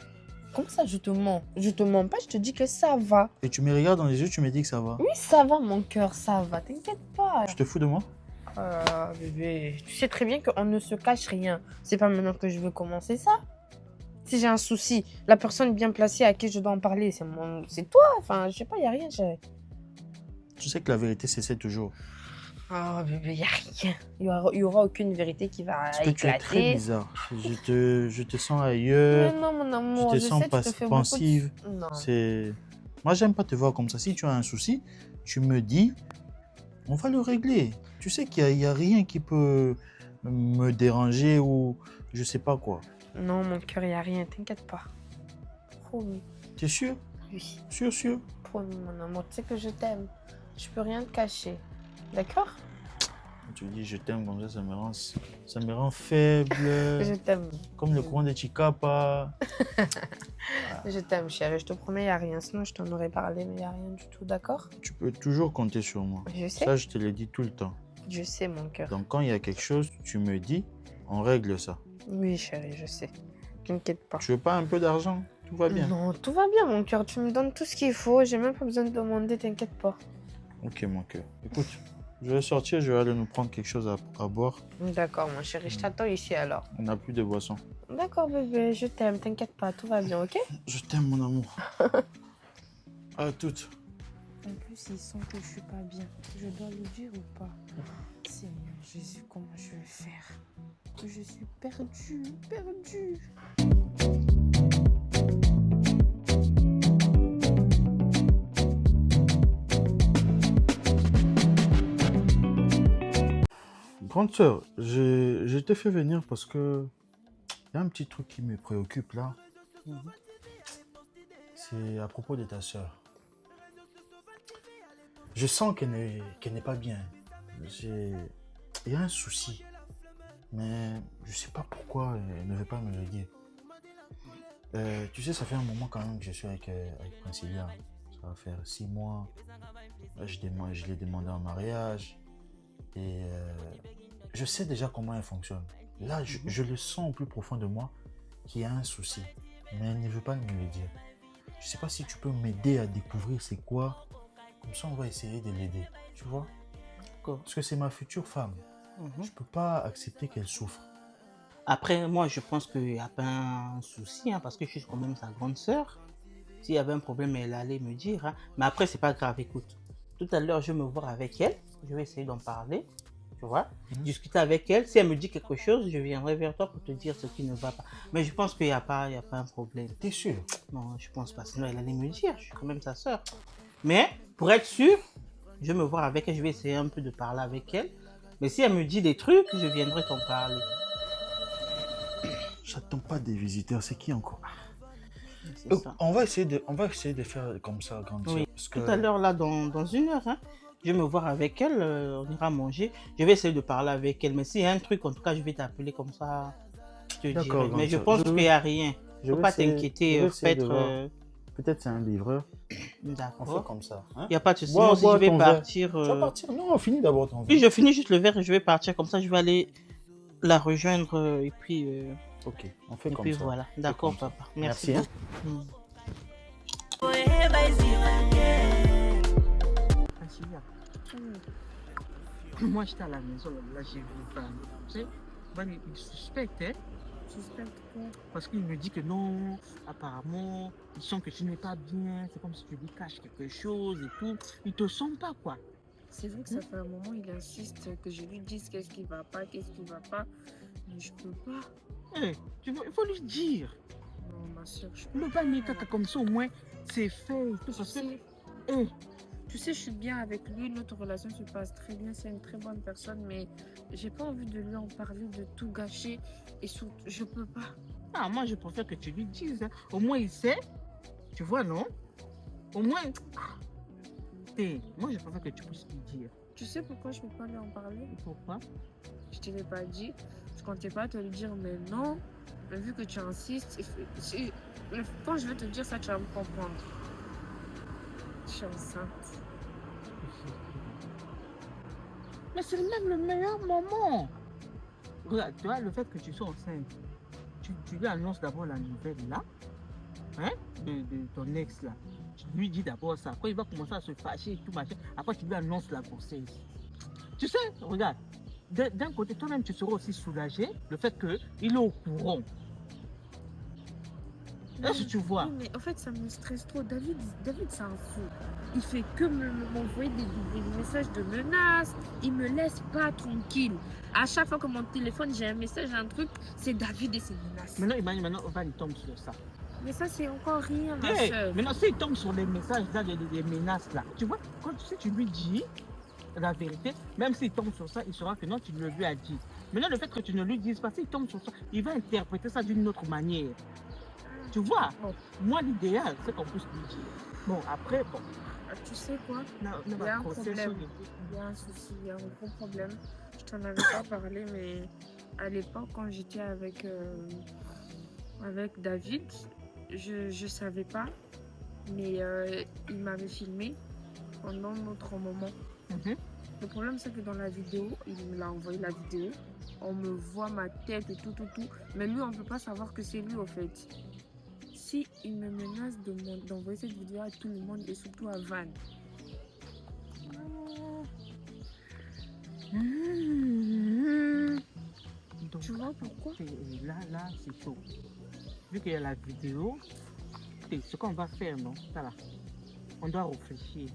Comment ça, je te mens? Je te mens pas, je te dis que ça va. Et tu me regardes dans les yeux, tu me dis que ça va. Oui, ça va, mon cœur, ça va. T'inquiète pas. Tu te fous de moi? Ah, bébé, tu sais très bien qu'on ne se cache rien. C'est pas maintenant que je veux commencer ça. Si j'ai un souci, la personne bien placée à qui je dois en parler, c'est toi. Enfin, je sais pas, y a rien, chérie. Tu sais que la vérité, c'est toujours. Ah, bébé, y a rien. Y aura aucune vérité qui va Parce que tu es très éclater. bizarre. Je te sens ailleurs. Mais non, mon amour, Je te je sens sais, tu te fais pensive. beaucoup de... Non. C'est... Moi, j'aime pas te voir comme ça. Si tu as un souci, tu me dis, on va le régler. Tu sais qu'il y a rien qui peut me déranger ou je sais pas quoi. Non, mon cœur, y a rien, t'inquiète pas. Promis. T'es sûr? Oui, Sûr? promis, mon amour. Tu sais que je t'aime. Je peux rien te cacher. D'accord? Tu me dis je t'aime comme ça me rend faible. Je t'aime. Comme le courant de Chikapa. Je t'aime, chérie. Je te promets, y a rien. Sinon, je t'en aurais parlé, mais y a rien du tout, d'accord? Tu peux toujours compter sur moi. Je sais. Ça, je te l'ai dit tout le temps. Je sais, mon cœur. Donc, quand il y a quelque chose, tu me dis, on règle ça. Oui, chérie, je sais. T'inquiète pas. Tu veux pas un peu d'argent? Tout va bien. Non, tout va bien, mon cœur. Tu me donnes tout ce qu'il faut. J'ai même pas besoin de demander, t'inquiète pas. Ok, mon cœur. Écoute, je vais sortir, je vais aller nous prendre quelque chose à boire. D'accord, mon chéri. Je t'attends ici alors. On n'a plus de boisson. D'accord, bébé. Je t'aime. T'inquiète pas. Tout va bien, ok? Je t'aime, mon amour. À toutes. En plus, il sent que je suis pas bien. Je dois le dire ou pas? Seigneur Jésus, comment je vais faire? Je suis perdue. Grande sœur, je te fais venir parce que il y a un petit truc qui me préoccupe là. C'est à propos de ta sœur. Je sens qu'elle n'est pas bien. Il y a un souci. Mais je sais pas pourquoi elle ne veut pas me le dire. Tu sais, ça fait un moment quand même que je suis avec Princilia. Ça va faire 6 mois. Là, je l'ai demandé en mariage. Et je sais déjà comment elle fonctionne. Là, je le sens au plus profond de moi qu'il y a un souci. Mais elle ne veut pas me le dire. Je sais pas si tu peux m'aider à découvrir c'est quoi. Comme ça, on va essayer de l'aider. Tu vois? Parce que c'est ma future femme. Je peux pas accepter qu'elle souffre. Après, moi, je pense qu'il n'y a pas un souci, hein, parce que je suis quand même sa grande sœur. S'il y avait un problème, elle allait me dire. Hein. Mais après, c'est pas grave, écoute. Tout à l'heure, je vais me voir avec elle. Je vais essayer d'en parler. Tu vois, discuter avec elle. Si elle me dit quelque chose, je viendrai vers toi pour te dire ce qui ne va pas. Mais je pense qu'il n'y a pas un problème. T'es sûr? Non, je pense pas. Sinon, elle allait me dire. Je suis quand même sa sœur. Mais, pour être sûr, je vais me voir avec elle. Je vais essayer un peu de parler avec elle. Mais si elle me dit des trucs, je viendrai t'en parler. J'attends pas des visiteurs. C'est qui encore? C'est ça. On va essayer de faire comme ça, grande sœur. Oui. Parce que... Tout à l'heure, là, dans 1 heure, hein, je vais me voir avec elle. On ira manger. Je vais essayer de parler avec elle. Mais s'il y a un truc, en tout cas, je vais t'appeler comme ça. Je te D'accord, dirai. Mais je grande pense sœur. qu'il n'y a rien. Je Faut vais pas essayer- t'inquiéter. je vais essayer de voir. Peut-être. Peut-être c'est un livreur. On fait D'accord. comme ça. Hein? Il n'y a pas de souci. Bois- Moi aussi, bois je vais ton verre. partir. Tu vas partir? Non, finis d'abord ton Puis verre. je finis juste le verre et je vais partir. Comme ça, je vais aller la rejoindre. Et puis, Ok, on fait et comme puis ça. voilà. D'accord, comme ça. papa. Merci. Merci, beaucoup. Moi, j'étais à la maison, là, j'ai vu Van. Tu sais, Van, il suspecte, hein. Suspecte quoi? Parce qu'il me dit que non, apparemment, il sent que tu n'es pas bien, c'est comme si tu lui caches quelque chose et tout. Il te sent pas, quoi. C'est vrai que ça fait un moment, il insiste que je lui dise qu'est-ce qui va pas, mais je peux pas. Eh, il faut lui dire. Non, ma soeur, je Le peux pas ni pas. caca comme ça, au moins, c'est fait. Et tout, Tu parce que, sais, eh, tu sais, je suis bien avec lui, notre relation se passe très bien, c'est une très bonne personne, mais j'ai pas envie de lui en parler, de tout gâcher, et surtout, je peux pas. ah, moi, je préfère que tu lui dises. Hein. Au moins, il sait. Tu vois, non? Au moins, moi, je préfère que tu puisses lui dire. Tu sais pourquoi je peux pas lui en parler? Pourquoi? Je te l'ai pas dit, je comptais pas te le dire, mais non, mais vu que tu insistes, quand je vais te dire ça, tu vas me comprendre. Je suis enceinte. Mais c'est même le meilleur moment. Regarde, tu vois, le fait que tu sois enceinte, tu lui annonces d'abord la nouvelle là, hein, de ton ex là. Tu lui dis d'abord ça. Quand il va commencer à se fâcher et tout machin, après tu lui annonces la grossesse. Tu sais, regarde, d'un côté, toi-même tu seras aussi soulagé, le fait qu'il est au courant. Est-ce que tu vois? Oui, mais en fait, ça me stresse trop. David s'en fout. Il fait que m'envoyer des messages de menaces. Il me laisse pas tranquille. À chaque fois que mon téléphone, j'ai un message, un truc, c'est David et ses menaces. Maintenant, on va lui tomber sur ça. Mais ça, c'est encore rien, ma Hey, soeur. maintenant, s'il tombe sur les messages là, les menaces là, tu vois, quand tu lui dis la vérité, même s'il tombe sur ça, il saura que non, tu ne lui as dit. Maintenant, le fait que tu ne lui dises pas, s'il tombe sur ça, il va interpréter ça d'une autre manière. Tu vois, Bon. moi, l'idéal, c'est qu'on puisse lui dire. Bon, après, bon. Tu sais quoi? Non, Il y a un problème. Il y a un souci, il y a un gros problème. Je t'en avais pas parlé, mais à l'époque, quand j'étais avec David, je savais pas, mais il m'avait filmé pendant notre moment. Mhm. Le problème, c'est que dans la vidéo, il me l'a envoyé la vidéo. On me voit ma tête et tout. Mais lui, on peut pas savoir que c'est lui, au fait. Si il me menace d'envoyer cette vidéo à tout le monde et surtout à Van. Donc, Tu vois pourquoi? là, c'est chaud. Vu qu'il y a la vidéo, ce qu'on va faire, non? Voilà. On doit réfléchir.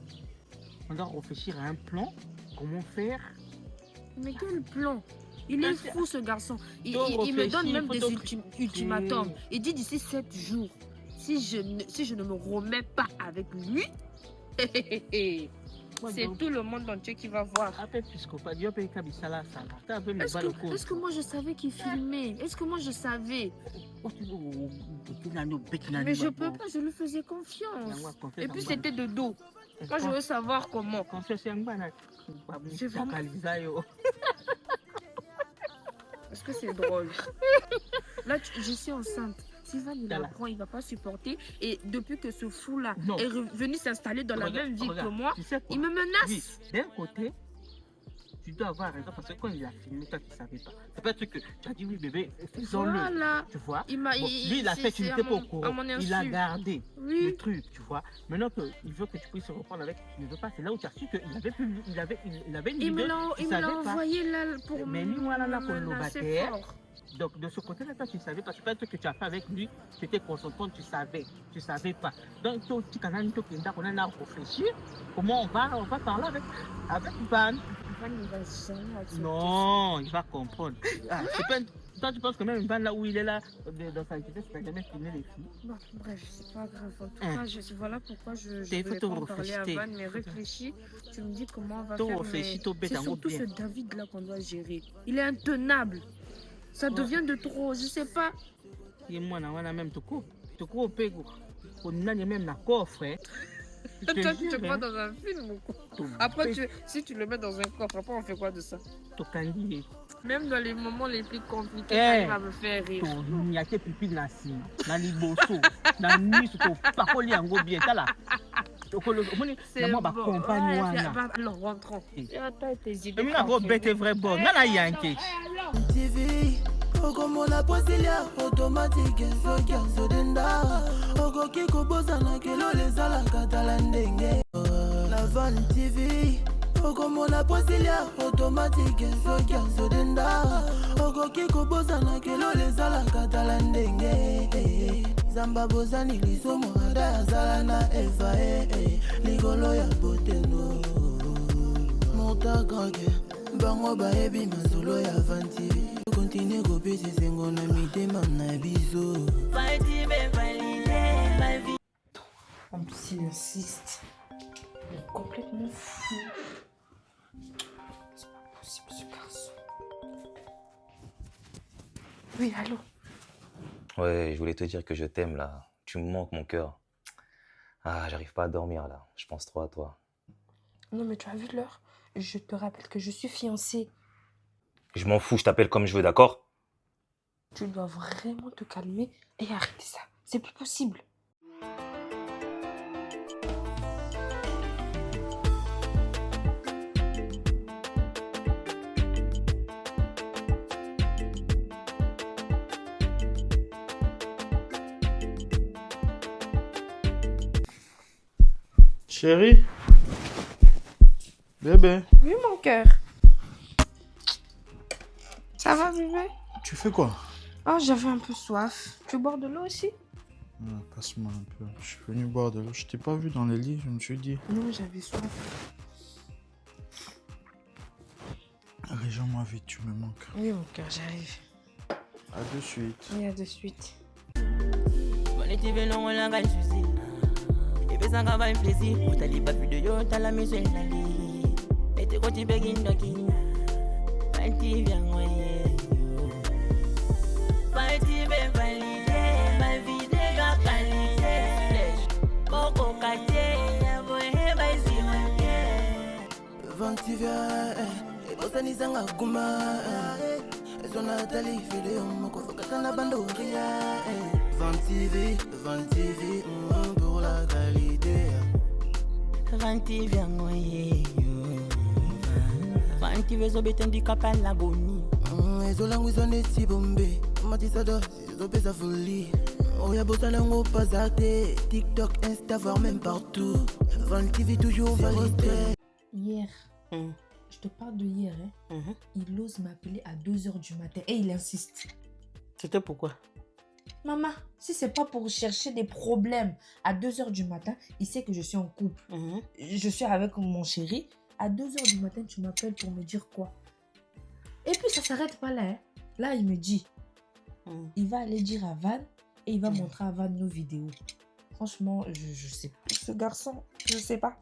On doit réfléchir à un plan. Comment faire? Mais quel plan? Il est fou, ce garçon. Il Donc, me donne même des réfléchir. ultimatums. Il dit d'ici 7 jours, si je ne me remets pas avec lui, c'est tout le monde entier qui va voir. Est-ce que moi je savais qu'il filmait? Est-ce que moi je savais? Mais je peux pas, je lui faisais confiance. Et puis c'était de dos. Moi je veux savoir comment. C'est vraiment... Est-ce que c'est drôle? Là, je suis enceinte. Si Van il apprend, il va pas supporter. Et depuis que ce fou-là est revenu s'installer dans la même ville que moi, il me menace. D'un côté, tu dois avoir raison parce que quand il a filmé, toi tu ne savais pas. C'est pas un truc que tu as dit oui bébé, faisons-le. Voilà. Tu vois. Lui, lui, il a fait, tu n'étais pas au courant. Il a gardé le truc, tu vois. Maintenant qu'il veut que tu puisses se reprendre avec, tu ne veux pas. C'est là où tu as su qu'il avait plus, il avait une vidéo. Il me l'a envoyé là pour mais lui, voilà, là, pour le menacer fort. Donc de ce côté-là, toi tu savais pas, c'est pas un truc que tu as fait avec lui, c'était consentant, tu savais pas. Donc toi, tu as réfléchir, comment on va parler avec Van. Van il va jamais accepter. Non, il va comprendre. C'est pas toi tu penses que même Van là où il est là, dans sa vitesse, il n'a jamais filmé les filles. Bon, bref, c'est pas grave. En tout cas, voilà pourquoi je voulais pas en parler à Van, mais réfléchis, tu me dis comment on va faire. Mais c'est surtout ce David là qu'on doit gérer. Il est intenable. Ça devient de trop, je sais pas. Et moi, on a même tout coup. On a même la coffre. Toi, tu te prends dans un film ou quoi? Après, si tu le mets dans un coffre, après, on fait quoi de ça? Même dans les moments les plus compliqués, ça va me faire rire. Il y a des pupilles dans la liboso, dans la nuit, pas qu'on y en bien. C'est bon. Alors, rentrons. Attends, tes idées. Mais la bête est vrai bonne. Nana Yankee. TV, okomona posilia automatique soki denda okoki kobosana kelo lezalaka tala ndenge la Van TV okomona posilia automatique soki denda bokoki kobosana kelo lezalaka tala ndenge zamba bozani lisomo ada azala na eva likolo ya boteno motakake bango bayebi masolo ya vanti continue kopesa esengo na mitema na biso En plus, il insiste. Il est complètement fou. C'est pas possible, ce garçon. Oui, allô? Ouais, je voulais te dire que je t'aime là. Tu me manques, mon cœur. Ah, j'arrive pas à dormir là. Je pense trop à toi. Non, mais tu as vu l'heure? Je te rappelle que je suis fiancée. Je m'en fous, je t'appelle comme je veux, d'accord? Tu dois vraiment te calmer et arrêter ça. C'est plus possible. Chérie? Bébé, Oui, mon cœur. Ça va, bébé? tu fais quoi? Oh, j'avais un peu soif. Tu bois de l'eau aussi? Passe-moi un peu. Je suis venu boire de l'eau. Je t'ai pas vu dans les lits, je me suis dit. Non, j'avais soif. Rejoins-moi vite, tu me manques. Oui, mon cœur, j'arrive. À de suite. Oui, à de suite. epesanga ba plaisir utalipa video tala miso elali ete koti begindoki parti vyango parti be valide ma vie ga qualité boko kate ya bohe ba siwake vantivia ebosanisanga kuma ezona tali video moko fokatana bandoria Vantivi pour la qualité. Vantivi Vantivi zobetendi kapala boni. Ezolangu zone si bombe. Matisado zopesa folie. Oya bosana ngo pasate. TikTok, Insta, voire même partout. Vantivi toujours validé. Hier, je te parle de hier, hein. Il ose m'appeler à 2h du matin et il insiste. C'était pourquoi? Maman, si c'est pas pour chercher des problèmes à 2h du matin, il sait que je suis en couple. Je suis avec mon chéri. À 2h du matin, tu m'appelles pour me dire quoi? Et puis ça s'arrête pas là, hein. Là, il me dit, il va aller dire à Van et il va montrer à Van nos vidéos. Franchement, je sais pas. Ce garçon, je sais pas.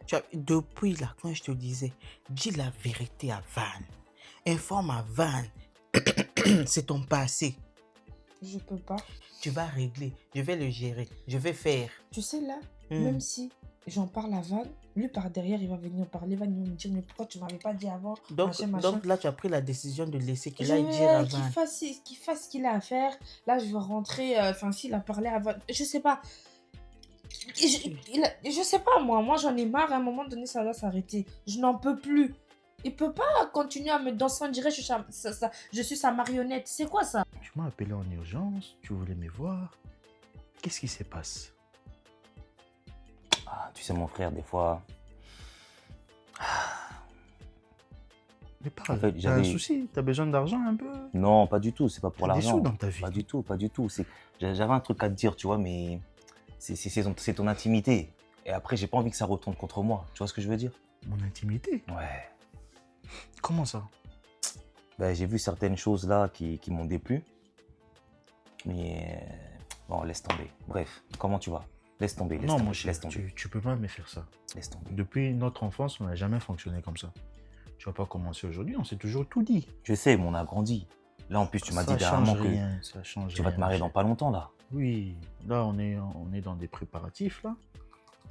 Tu vois, depuis là, quand je te disais, dis la vérité à Van. Informe à Van. C'est ton passé. Je peux pas. Tu vas régler. Je vais le gérer. Je vais faire. Tu sais là, même si j'en parle à Van, lui par derrière, il va venir parler, il va me dire, mais pourquoi tu m'avais pas dit avant? Donc là, tu as pris la décision de laisser qu'il aille dire à Van. Qu'il fasse ce qu'il a à faire. Là, je vais rentrer. Enfin, s'il a parlé à Van, je sais pas. Je sais pas, moi j'en ai marre. À un moment donné, ça va s'arrêter. Je n'en peux plus. Il peut pas continuer à me danser en direct. Je suis sa marionnette. C'est quoi ça? Tu m'as appelé en urgence. Tu voulais me voir. Qu'est-ce qui se passe? Ah, tu sais, mon frère, des fois... Mais parle, En fait, t'as un souci? T'as besoin d'argent un peu? Non, pas du tout. C'est pas pour T'as des l'argent. sous dans ta vie? Pas du tout, pas du tout. J'avais un truc à te dire, tu vois, mais c'est ton intimité. Et après, j'ai pas envie que ça retourne contre moi. Tu vois ce que je veux dire? Mon intimité? Ouais. Comment ça? Ben, j'ai vu certaines choses là qui m'ont déplu. Mais bon, laisse tomber. Bref, comment tu vas? Laisse tomber, laisse Non, tomber, mon cher, laisse tomber. tu peux pas me faire ça. Laisse tomber. Depuis notre enfance, on n'a jamais fonctionné comme ça. Tu vas pas commencer aujourd'hui, on s'est toujours tout dit. Je sais, mais on a grandi. Là, en plus, tu m'as dit dernièrement que ça change tu vas te marier dans pas longtemps là. Oui, là, on est dans des préparatifs là.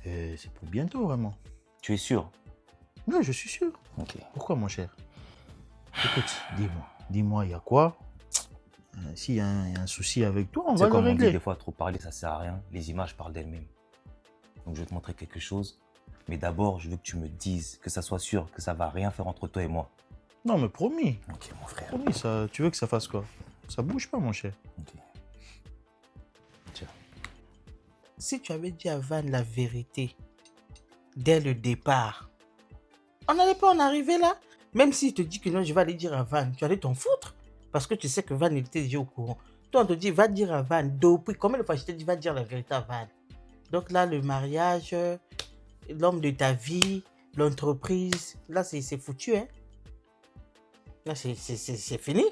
Et c'est pour bientôt, vraiment. Tu es sûr? Oui, je suis sûr. Ok. Pourquoi, mon cher? Écoute, dis-moi, il y a quoi? S'il y a un souci avec toi, on va le Comme on dit, régler. des fois, trop parler, ça sert à rien. Les images parlent d'elles-mêmes. Donc, je vais te montrer quelque chose. Mais d'abord, je veux que tu me dises, que ça soit sûr, que ça va rien faire entre toi et moi. Non, mais promis. Ok, mon frère. Promis, ça, tu veux que ça fasse quoi? Ça bouge pas, mon cher. Ok. Tiens. Si tu avais dit à Van la vérité dès le départ, on n'allait pas en arriver là. Même s'il te dit que non, je vais aller dire à Van, tu allais t'en foutre. Parce que tu sais que Van, il était déjà au courant. Toi, on te dit, va dire à Van. Depuis combien de fois je t'ai dit, va dire la vérité à Van. Donc là, le mariage, l'homme de ta vie, l'entreprise, là, c'est foutu, hein. Là, c'est fini.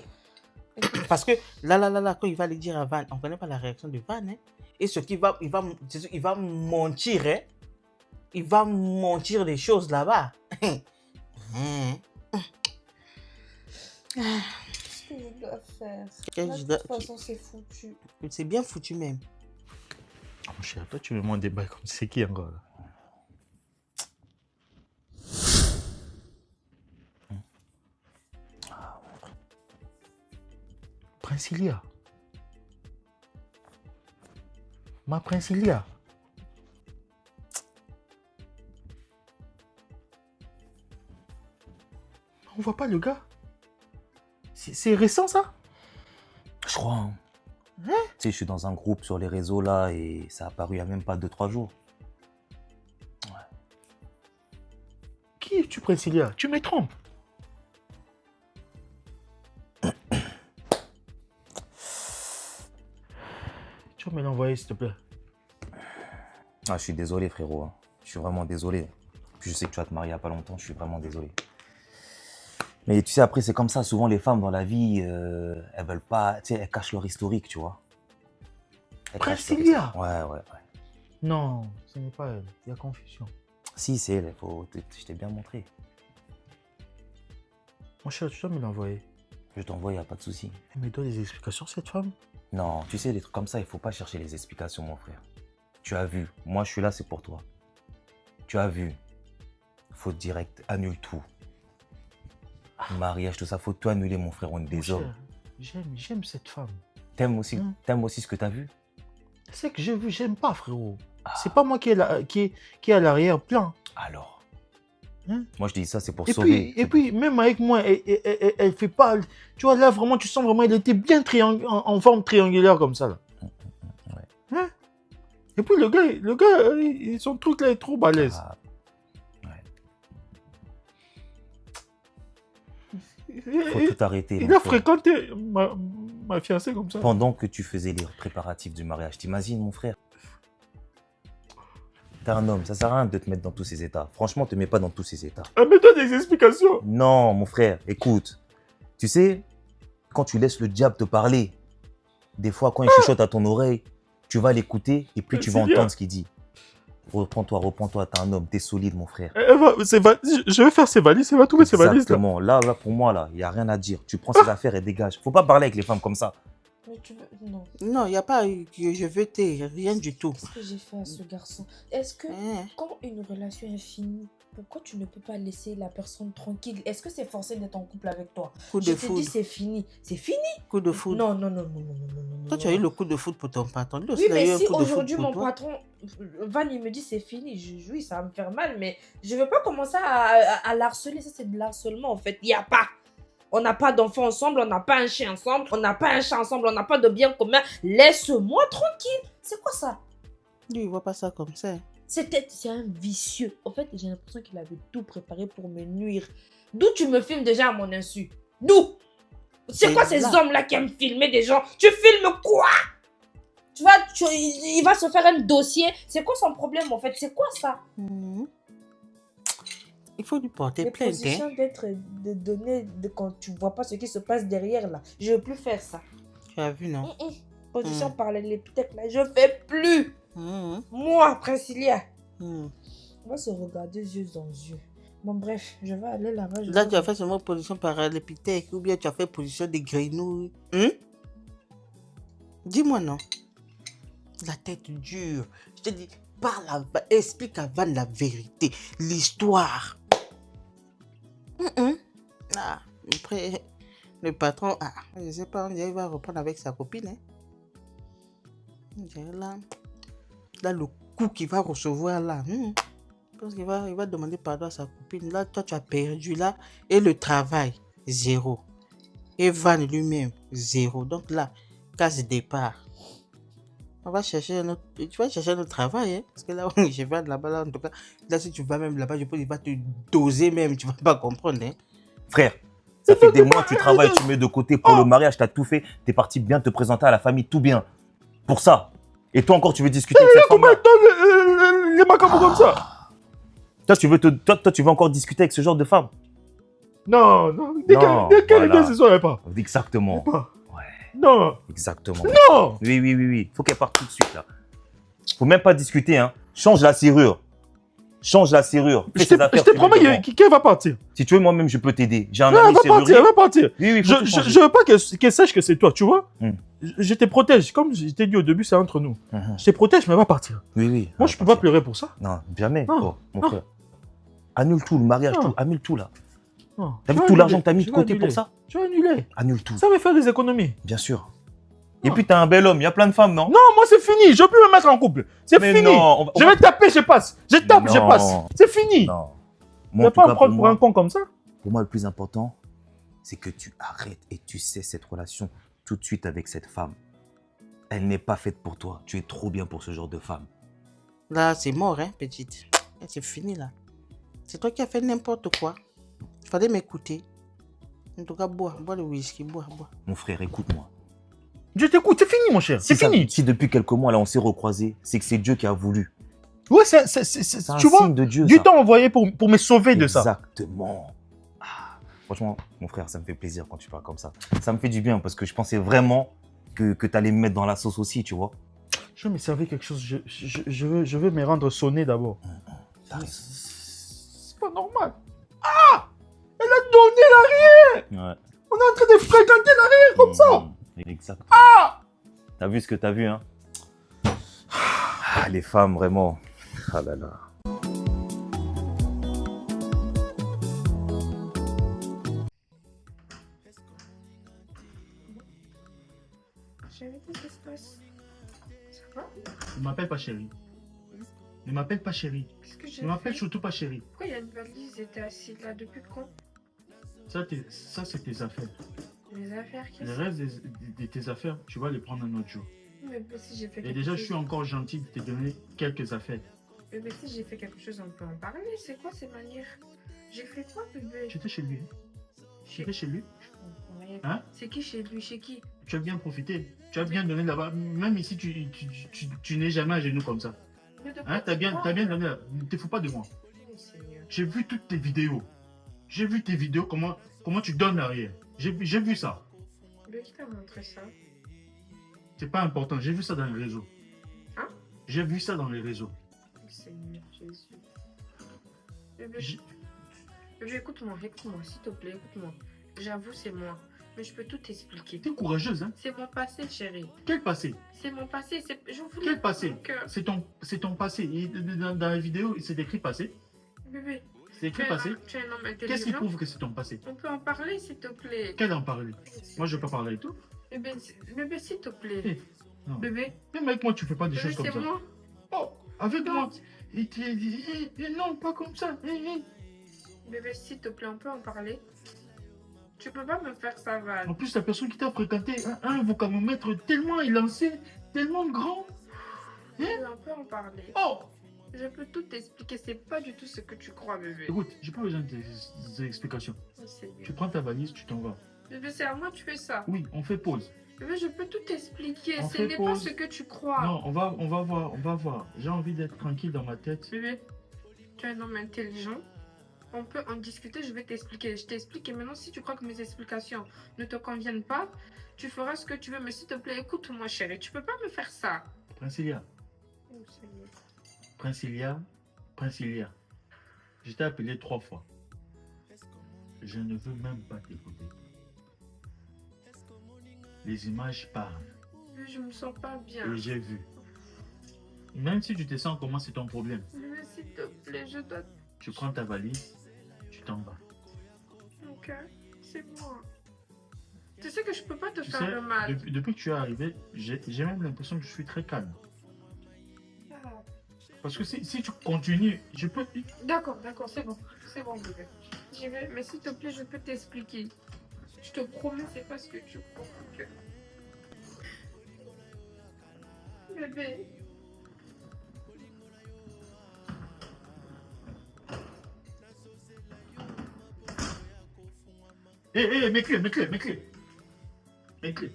Parce que là, quand il va aller dire à Van, on ne connaît pas la réaction de Van, hein. Et ce qu'il va, il va mentir, hein. Il va mentir des choses là-bas. Qu'est-ce que je dois faire? Là, de toute façon, c'est foutu. C'est bien foutu même. Mon cher, toi, tu me montres des bails comme c'est qui encore là? Princilia. Ma Princilia. On voit pas le gars. C'est récent ça? Je crois. Hein. Tu sais, je suis dans un groupe sur les réseaux là et ça a apparu il n'y a même pas 2-3 jours. Qui es-tu, Princilia? Tu me trompes. Tu vas me l'envoyer, s'il te plaît. Ah, je suis désolé, frérot. Hein. Je suis vraiment désolé. Puis je sais que tu vas te marier il n'y a pas longtemps. Je suis vraiment désolé. Mais tu sais, après, c'est comme ça. Souvent, les femmes dans la vie, elles veulent pas... Tu sais, elles cachent leur historique, tu vois. Elles cachent leur Princilia. historique. Ouais. Non, ce n'est pas elle. Il y a confusion. Si, c'est elle. Je t'ai bien montré. Mon cher, tu dois me l'envoyer. Je t'envoie, il n'y a pas de souci. Elle me donne des explications, cette femme. Non, tu sais, les trucs comme ça, il faut pas chercher les explications, mon frère. Tu as vu. Moi, je suis là, c'est pour toi. Tu as vu. Faute directe. Annule tout. Mariage, tout ça, faut tout annuler, mon frère. On est des hommes. J'aime cette femme. T'aimes aussi ce que t'as vu? C'est que j'ai vu, j'aime pas, frérot. C'est pas moi qui est à l'arrière-plan. Alors. Hein? Moi, je dis ça, c'est pour sauver. Et puis, même avec moi, elle fait pas... Tu vois, là, vraiment, tu sens vraiment, elle était bien en forme triangulaire comme ça, là. Ouais. Hein? Et puis, le gars, son truc, là, est trop balèze. Ah, faut tout arrêter. Il mon a frère. fréquenté ma fiancée comme ça. Pendant que tu faisais les préparatifs du mariage, t'imagines, mon frère? T'es un homme, ça sert à rien de te mettre dans tous ces états. Franchement, te mets pas dans tous ces états. Elle me donne des explications. Non, mon frère, écoute. Tu sais, quand tu laisses le diable te parler, des fois, quand il chuchote à ton oreille, tu vas l'écouter et puis tu vas entendre ce qu'il dit. Reprends-toi, t'es un homme, t'es solide, mon frère. Je vais faire ses valises, elle va trouver ses valises. Exactement. Là, pour moi, là, il n'y a rien à dire. Tu prends ses affaires et dégage. Faut pas parler avec les femmes comme ça. Mais tu veux... Non. Non, il n'y a pas eu que je veux taire, rien du tout. Qu'est-ce que j'ai fait à ce garçon? Est-ce que quand une relation est finie, pourquoi tu ne peux pas laisser la personne tranquille? Est-ce que c'est forcé d'être en couple avec toi? Coup de Je te foudre. dis c'est fini. C'est fini? Coup de foudre. Non. Toi, tu as eu le coup de foudre pour ton patron. Lui aussi, Oui, il a eu mais un si coup de foudre aujourd'hui pour mon toi. patron, Van, il me dit c'est fini, oui, ça va me faire mal, mais je veux pas commencer à l'harceler. Ça, c'est de l'harcèlement en fait. Il n'y a pas. On n'a pas d'enfants ensemble, on n'a pas un chien ensemble, on n'a pas un chat ensemble, on n'a pas de bien commun. Laisse-moi tranquille. C'est quoi ça? Lui, il voit pas ça comme ça. C'est un vicieux. En fait, j'ai l'impression qu'il avait tout préparé pour me nuire. D'où tu me filmes déjà à mon insu? D'où? C'est quoi ces hommes-là qui aiment filmer des gens? Tu filmes quoi? Tu vois, il va se faire un dossier. C'est quoi son problème en fait? C'est quoi ça? Il faut lui porter Les plainte. positions d'être de donner quand tu vois pas ce qui se passe derrière là. Je veux plus faire ça. Tu as vu, non? Position par l'épithète là, je fais plus. Moi, Princilia. On va se regarder yeux dans yeux. Bon, bref, je vais aller là-bas. Là, tu as fait seulement position par l'épithèque ou bien tu as fait position des grenouilles. Dis-moi, non? La tête dure. Je te dis, parle, explique à Van la vérité, l'histoire. Ah, après, le patron, je sais pas, on dirait qu'il va reprendre avec sa copine. Hein. On dirait là, le coup qu'il va recevoir là. Je pense qu'il va demander pardon à sa copine. Là, toi, tu as perdu là. Et le travail, 0. Et Van lui-même, 0. Donc là, case départ. On va chercher un autre, tu vas chercher un autre travail, hein? Parce que là, je vais là-bas, là, en tout cas, là, si tu vas même là-bas, je pense qu'il va te doser même, tu vas pas comprendre, hein? Frère, ça fait des mois que tu travailles, tu mets de côté pour le mariage, t'as tout fait. T'es parti bien te présenter à la famille, tout bien. Pour ça. Et toi encore, tu veux discuter avec cette femme. Comment les macabres comme ça? Toi, tu veux encore discuter avec ce genre de femme. Non, non. Non, Quel voilà. ce soir, pas? Exactement. Pas. Ouais, Non. exactement. Non. Oui. Faut qu'elle parte tout de suite, là. Faut même pas discuter, hein. Change la serrure. Change la serrure. Fais Je ses te affaires, tu mets promets devant. qu'elle va partir. Si tu veux, moi-même, je peux t'aider. J'ai un Non, ami elle va partir, serrurier. elle va partir. Oui, faut tout changer. Je veux pas qu'elle sache que c'est toi, tu vois. Hmm. Je te protège. Comme je t'ai dit au début, c'est entre nous. Mhm. Je te protège, mais elle va partir. Oui. Moi, je peux pas pleurer pour ça. Non, jamais. Non. Oh, mon Non. frère. Annule tout, le mariage, Non. tout. Annule tout, là. Non. T'as vu Je vais tout l'argent annuler. que t'as mis Je de vais côté annuler. pour ça? Je vais annuler. Annule tout. Ça va faire des économies. Bien sûr. Et Non. puis, t'as un bel homme. Il y a plein de femmes, non? Non, moi, c'est fini. Je veux plus me mettre en couple. C'est Mais fini. non, Je vais taper, je passe. Je tape, je Non. passe. C'est fini. Non. Tu Moi, vas en tout pas cas, me prendre pour un con comme ça. pour moi, le plus important, c'est que tu arrêtes et tu sais cette relation tout de suite avec cette femme. Elle n'est pas faite pour toi. Tu es trop bien pour ce genre de femme. Là, c'est mort, hein, petite. C'est fini, là. C'est toi qui as fait n'importe quoi. Il fallait m'écouter. En tout cas, bois le whisky, bois. Mon frère, écoute-moi. Je t'écoute, c'est fini, mon cher. C'est fini. Si depuis quelques mois, là, on s'est recroisés, c'est que c'est Dieu qui a voulu. Ouais, C'est un tu vois, signe de Dieu, Dieu ça. t'a envoyé pour me sauver de ça. Exactement. Ah, franchement, mon frère, ça me fait plaisir quand tu parles comme ça. Ça me fait du bien parce que je pensais vraiment que tu allais me mettre dans la sauce aussi, tu vois. Je veux me servir quelque chose. Je veux me rendre sonné d'abord. T'arrêtes. C'est pas normal. Ah! Elle a donné l'arrière. Ouais. On est en train de fréquenter l'arrière comme ça. Exact. Ah! T'as vu ce que t'as vu, hein? Ah, les femmes, vraiment. Ah là là. Chérie, qu'est-ce qui se passe? Ça va? Ne m'appelle pas chérie. Ne m'appelle pas chérie. Qu'est-ce que j'ai Ne m'appelle fait? surtout pas chérie. Pourquoi il y a une valise et t'es assis là depuis quand? Ça, c'est tes affaires. Mes affaires qui Le reste de tes affaires, tu vas les prendre un autre jour. Mais si j'ai fait Et quelque déjà, je chose... suis encore gentil de te donner quelques affaires. Bébé, si j'ai fait quelque chose, on peut en parler. C'est quoi ces manières? J'ai fait quoi, bébé? Tu étais chez lui. Tu étais chez lui. Je comprends rien. Hein? C'est qui chez lui? Chez qui? Tu as bien profité. Tu as bien donné là-bas. Même ici, tu n'es jamais à genoux comme ça. Mais de quoi Hein? T'as tu bien parles? donné là. Ne te fous pas de moi. Oh, Seigneur. J'ai vu toutes tes vidéos. J'ai vu tes vidéos, comment tu donnes l'arrière. J'ai vu ça. Bébé, qui t'a montré ça? C'est pas important. J'ai vu ça dans les réseaux. Hein? J'ai vu ça dans les réseaux. Oh, Seigneur Jésus. Bébé, J'ai- bébé, écoute-moi, s'il te plaît, écoute-moi. J'avoue, c'est moi. Mais je peux tout t'expliquer. T'es courageuse, hein? C'est mon passé, chérie. Quel passé? C'est mon passé. Je voulais Quel passé? mon cœur. C'est ton passé. Dans la vidéo, c'est écrit passé. Bébé, C'est écrit passé. tu es un homme Qu'est-ce qui intelligent. prouve que c'est ton passé? On peut en parler, s'il te plaît. Quel en parler? Moi, je veux pas parler avec toi. Bébé, s'il te plaît. Eh, non. Bébé, Même avec moi, tu fais pas des bébé, choses comme c'est ça. moi. Oh, avec Non. moi. Non, pas comme ça. Bébé, s'il te plaît, on peut en parler. Tu peux pas me faire ça, Val. En plus, la personne qui t'a fréquenté a un vocabulaire tellement élancé, tellement grand. Bébé, on peut en parler. Oh! Je peux tout t'expliquer. C'est pas du tout ce que tu crois, bébé. Écoute, j'ai pas besoin des explications. Oh, Seigneur. Tu prends ta valise, tu t'en vas. Bébé, c'est à moi que tu fais ça. Oui, on fait pause. Bébé, je peux tout t'expliquer. On Ce fait n'est pas pause. ce que tu crois. Non, on va voir. J'ai envie d'être tranquille dans ma tête. Bébé, tu es un homme intelligent. On peut en discuter, je vais t'expliquer. Je t'explique et maintenant, si tu crois que mes explications ne te conviennent pas, tu feras ce que tu veux. Mais s'il te plaît, écoute-moi, chérie. Tu peux pas me faire ça. Princilia, Oh, Seigneur. Princilia. Je t'ai appelé 3 fois. Je ne veux même pas t'écouter. Les images parlent. Bébé, je me sens pas bien. Et j'ai vu. Même si tu te sens comment, c'est ton problème. Bébé, s'il te plaît, je dois... Tu prends ta valise, tu t'en vas. Ok, c'est moi. Tu sais que je peux pas te Tu faire sais, de mal. depuis que tu es arrivé, j'ai même l'impression que je suis très calme. Ah. Parce que si tu continues, je peux... D'accord, c'est bon. C'est bon, bébé. J'y vais, mais s'il te plaît, je peux t'expliquer. Je te promets, c'est pas ce que tu crois. Ok. Bébé. Hé, mes clés, mes clés, mes clés. Mes clés.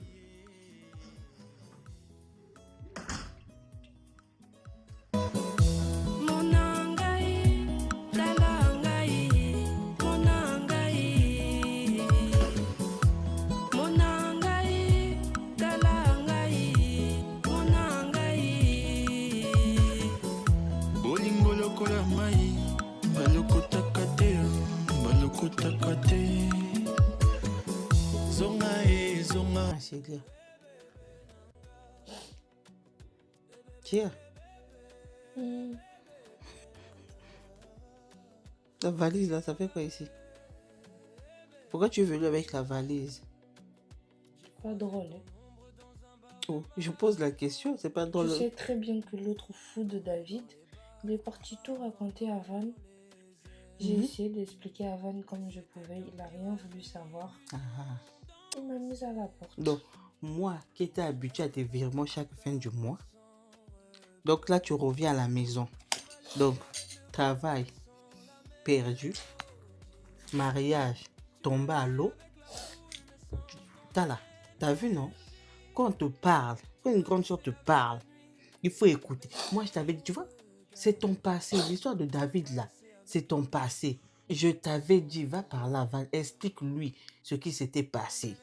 Bolingo lokola mai, balokotaka te, balokotaka te. Zonga, zonga. Ah, c'est clair. Tiens, la valise là, ça fait quoi ici? Pourquoi tu es venu avec la valise? Pas drôle, hein. Oh, je pose la question, c'est pas Tu drôle. sais très bien que l'autre fou de David, il est parti tout raconter à Van. J'ai essayé d'expliquer à Van comme je pouvais, il n'a rien voulu savoir. Ah. Il m'a mise à la porte. Donc, moi qui étais habitué à tes virements chaque fin du mois, donc là, tu reviens à la maison. Donc, travail perdu, mariage tombé à l'eau. T'as vu, non? Quand on te parle, quand une grande soeur te parle, il faut écouter. Moi, je t'avais dit, tu vois, c'est ton passé. L'histoire de David, là, c'est ton passé. Je t'avais dit, va par là, explique-lui ce qui s'était passé.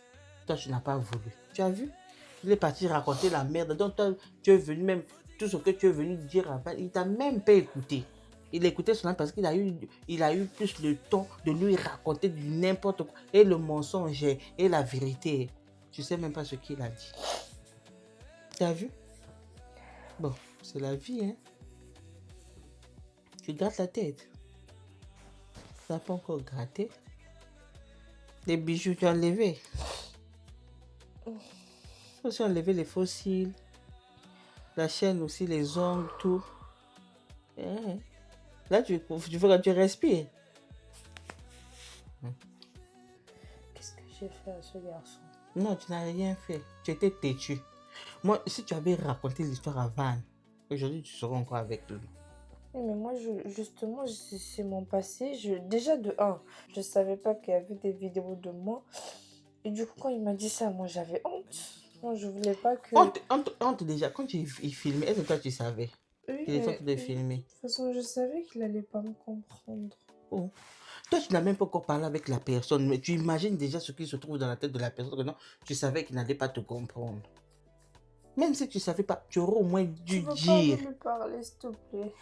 Toi, tu n'as pas voulu. Tu as vu? Il est parti raconter la merde. Donc, toi, tu es venu même, tout ce que tu es venu dire avant, il t'a même pas écouté. Il écoutait cela parce qu'il a eu plus le temps de lui raconter du n'importe quoi. Et le mensonge et la vérité. Tu sais même pas ce qu'il a dit. Tu as vu? Bon, c'est la vie, hein. Tu grattes la tête. Ça n'a pas encore gratté. Les bijoux, tu as enlevé. Il faut aussi enlever les fossiles. La chaîne aussi, les ongles, tout. Là, tu veux que tu respires. Qu'est-ce que j'ai fait à ce garçon? Non, tu n'as rien fait. Tu étais têtu. Moi, si tu avais raconté l'histoire à Van, aujourd'hui, tu serais encore avec lui. Oui, mais moi, justement, c'est mon passé. Déjà, de 1, je ne savais pas qu'il y avait des vidéos de moi. Et du coup, quand il m'a dit ça, moi, j'avais honte. Moi, je voulais pas que... Honte déjà. Quand il filmait, est-ce que toi, tu savais Oui, qu'il est en train de oui. filmer? De toute façon, je savais qu'il allait pas me comprendre. Oh. Toi, tu n'as même pas encore parlé avec la personne, mais tu imagines déjà ce qui se trouve dans la tête de la personne, que non, tu savais qu'il n'allait pas te comprendre. Même si tu ne savais pas, tu aurais au moins dû Tu veux dire. pas lui parler, s'il te plaît?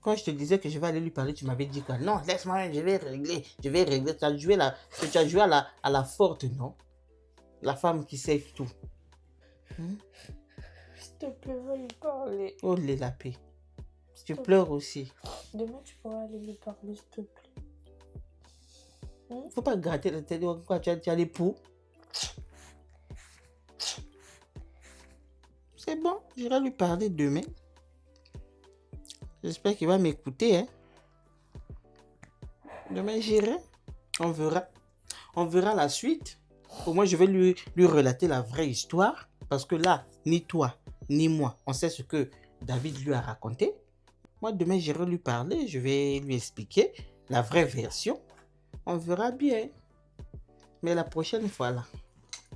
Quand je te disais que je vais aller lui parler, tu m'avais dit que non, laisse-moi, je vais régler. Tu as joué, à la forte, non? La femme qui sait tout. S'il te plaît, va lui parler. Oh, les lapés. Tu pleures aussi. Demain, tu pourras aller lui parler, s'il te plaît. Faut pas gratter la tête. Quoi, tu as les poux. C'est bon, j'irai lui parler demain. J'espère qu'il va m'écouter, hein. Demain, j'irai. On verra. On verra la suite. Au moins, je vais lui relater la vraie histoire. Parce que là, ni toi, ni moi, on sait ce que David lui a raconté. Moi, demain, j'irai lui parler. Je vais lui expliquer la vraie version. On verra bien. Mais la prochaine fois, là,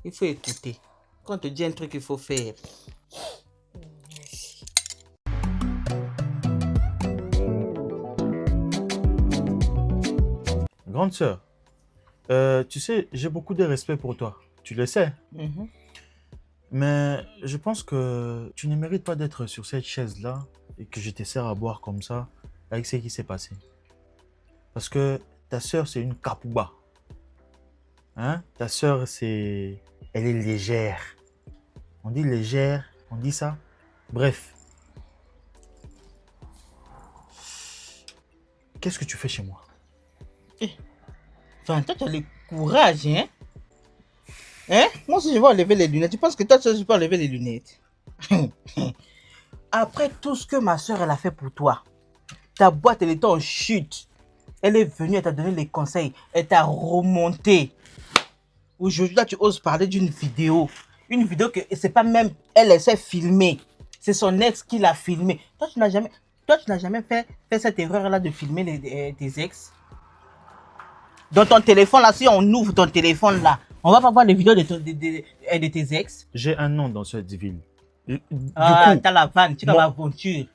il faut écouter. Quand on te dit un truc, il faut faire. Grande sœur, tu sais, j'ai beaucoup de respect pour toi. Tu le sais. Mais je pense que tu ne mérites pas d'être sur cette chaise-là et que je te sers à boire comme ça avec ce qui s'est passé. Parce que ta sœur, c'est une kapouba. Hein? Ta sœur, elle est légère. On dit légère, on dit ça. Bref. Qu'est-ce que tu fais chez moi? Enfin, toi, tu as le courage, hein? Hein? Moi aussi, je vais enlever les lunettes. Tu penses que toi, tu peux enlever les lunettes? Après tout ce que ma soeur, elle a fait pour toi, ta boîte, elle était en chute. Elle est venue, elle t'a donné les conseils. Elle t'a remonté. Aujourd'hui, là, tu oses parler d'une vidéo. Une vidéo que c'est pas même elle s'est filmée. C'est son ex qui l'a filmée. Toi, tu n'as jamais fait cette erreur-là de filmer tes ex. Dans ton téléphone, là, si on ouvre ton téléphone, là, on va pas voir les vidéos de tes ex. J'ai un nom dans cette ville. Du Ah, coup, t'as la vanne, tu as moi- l'aventure.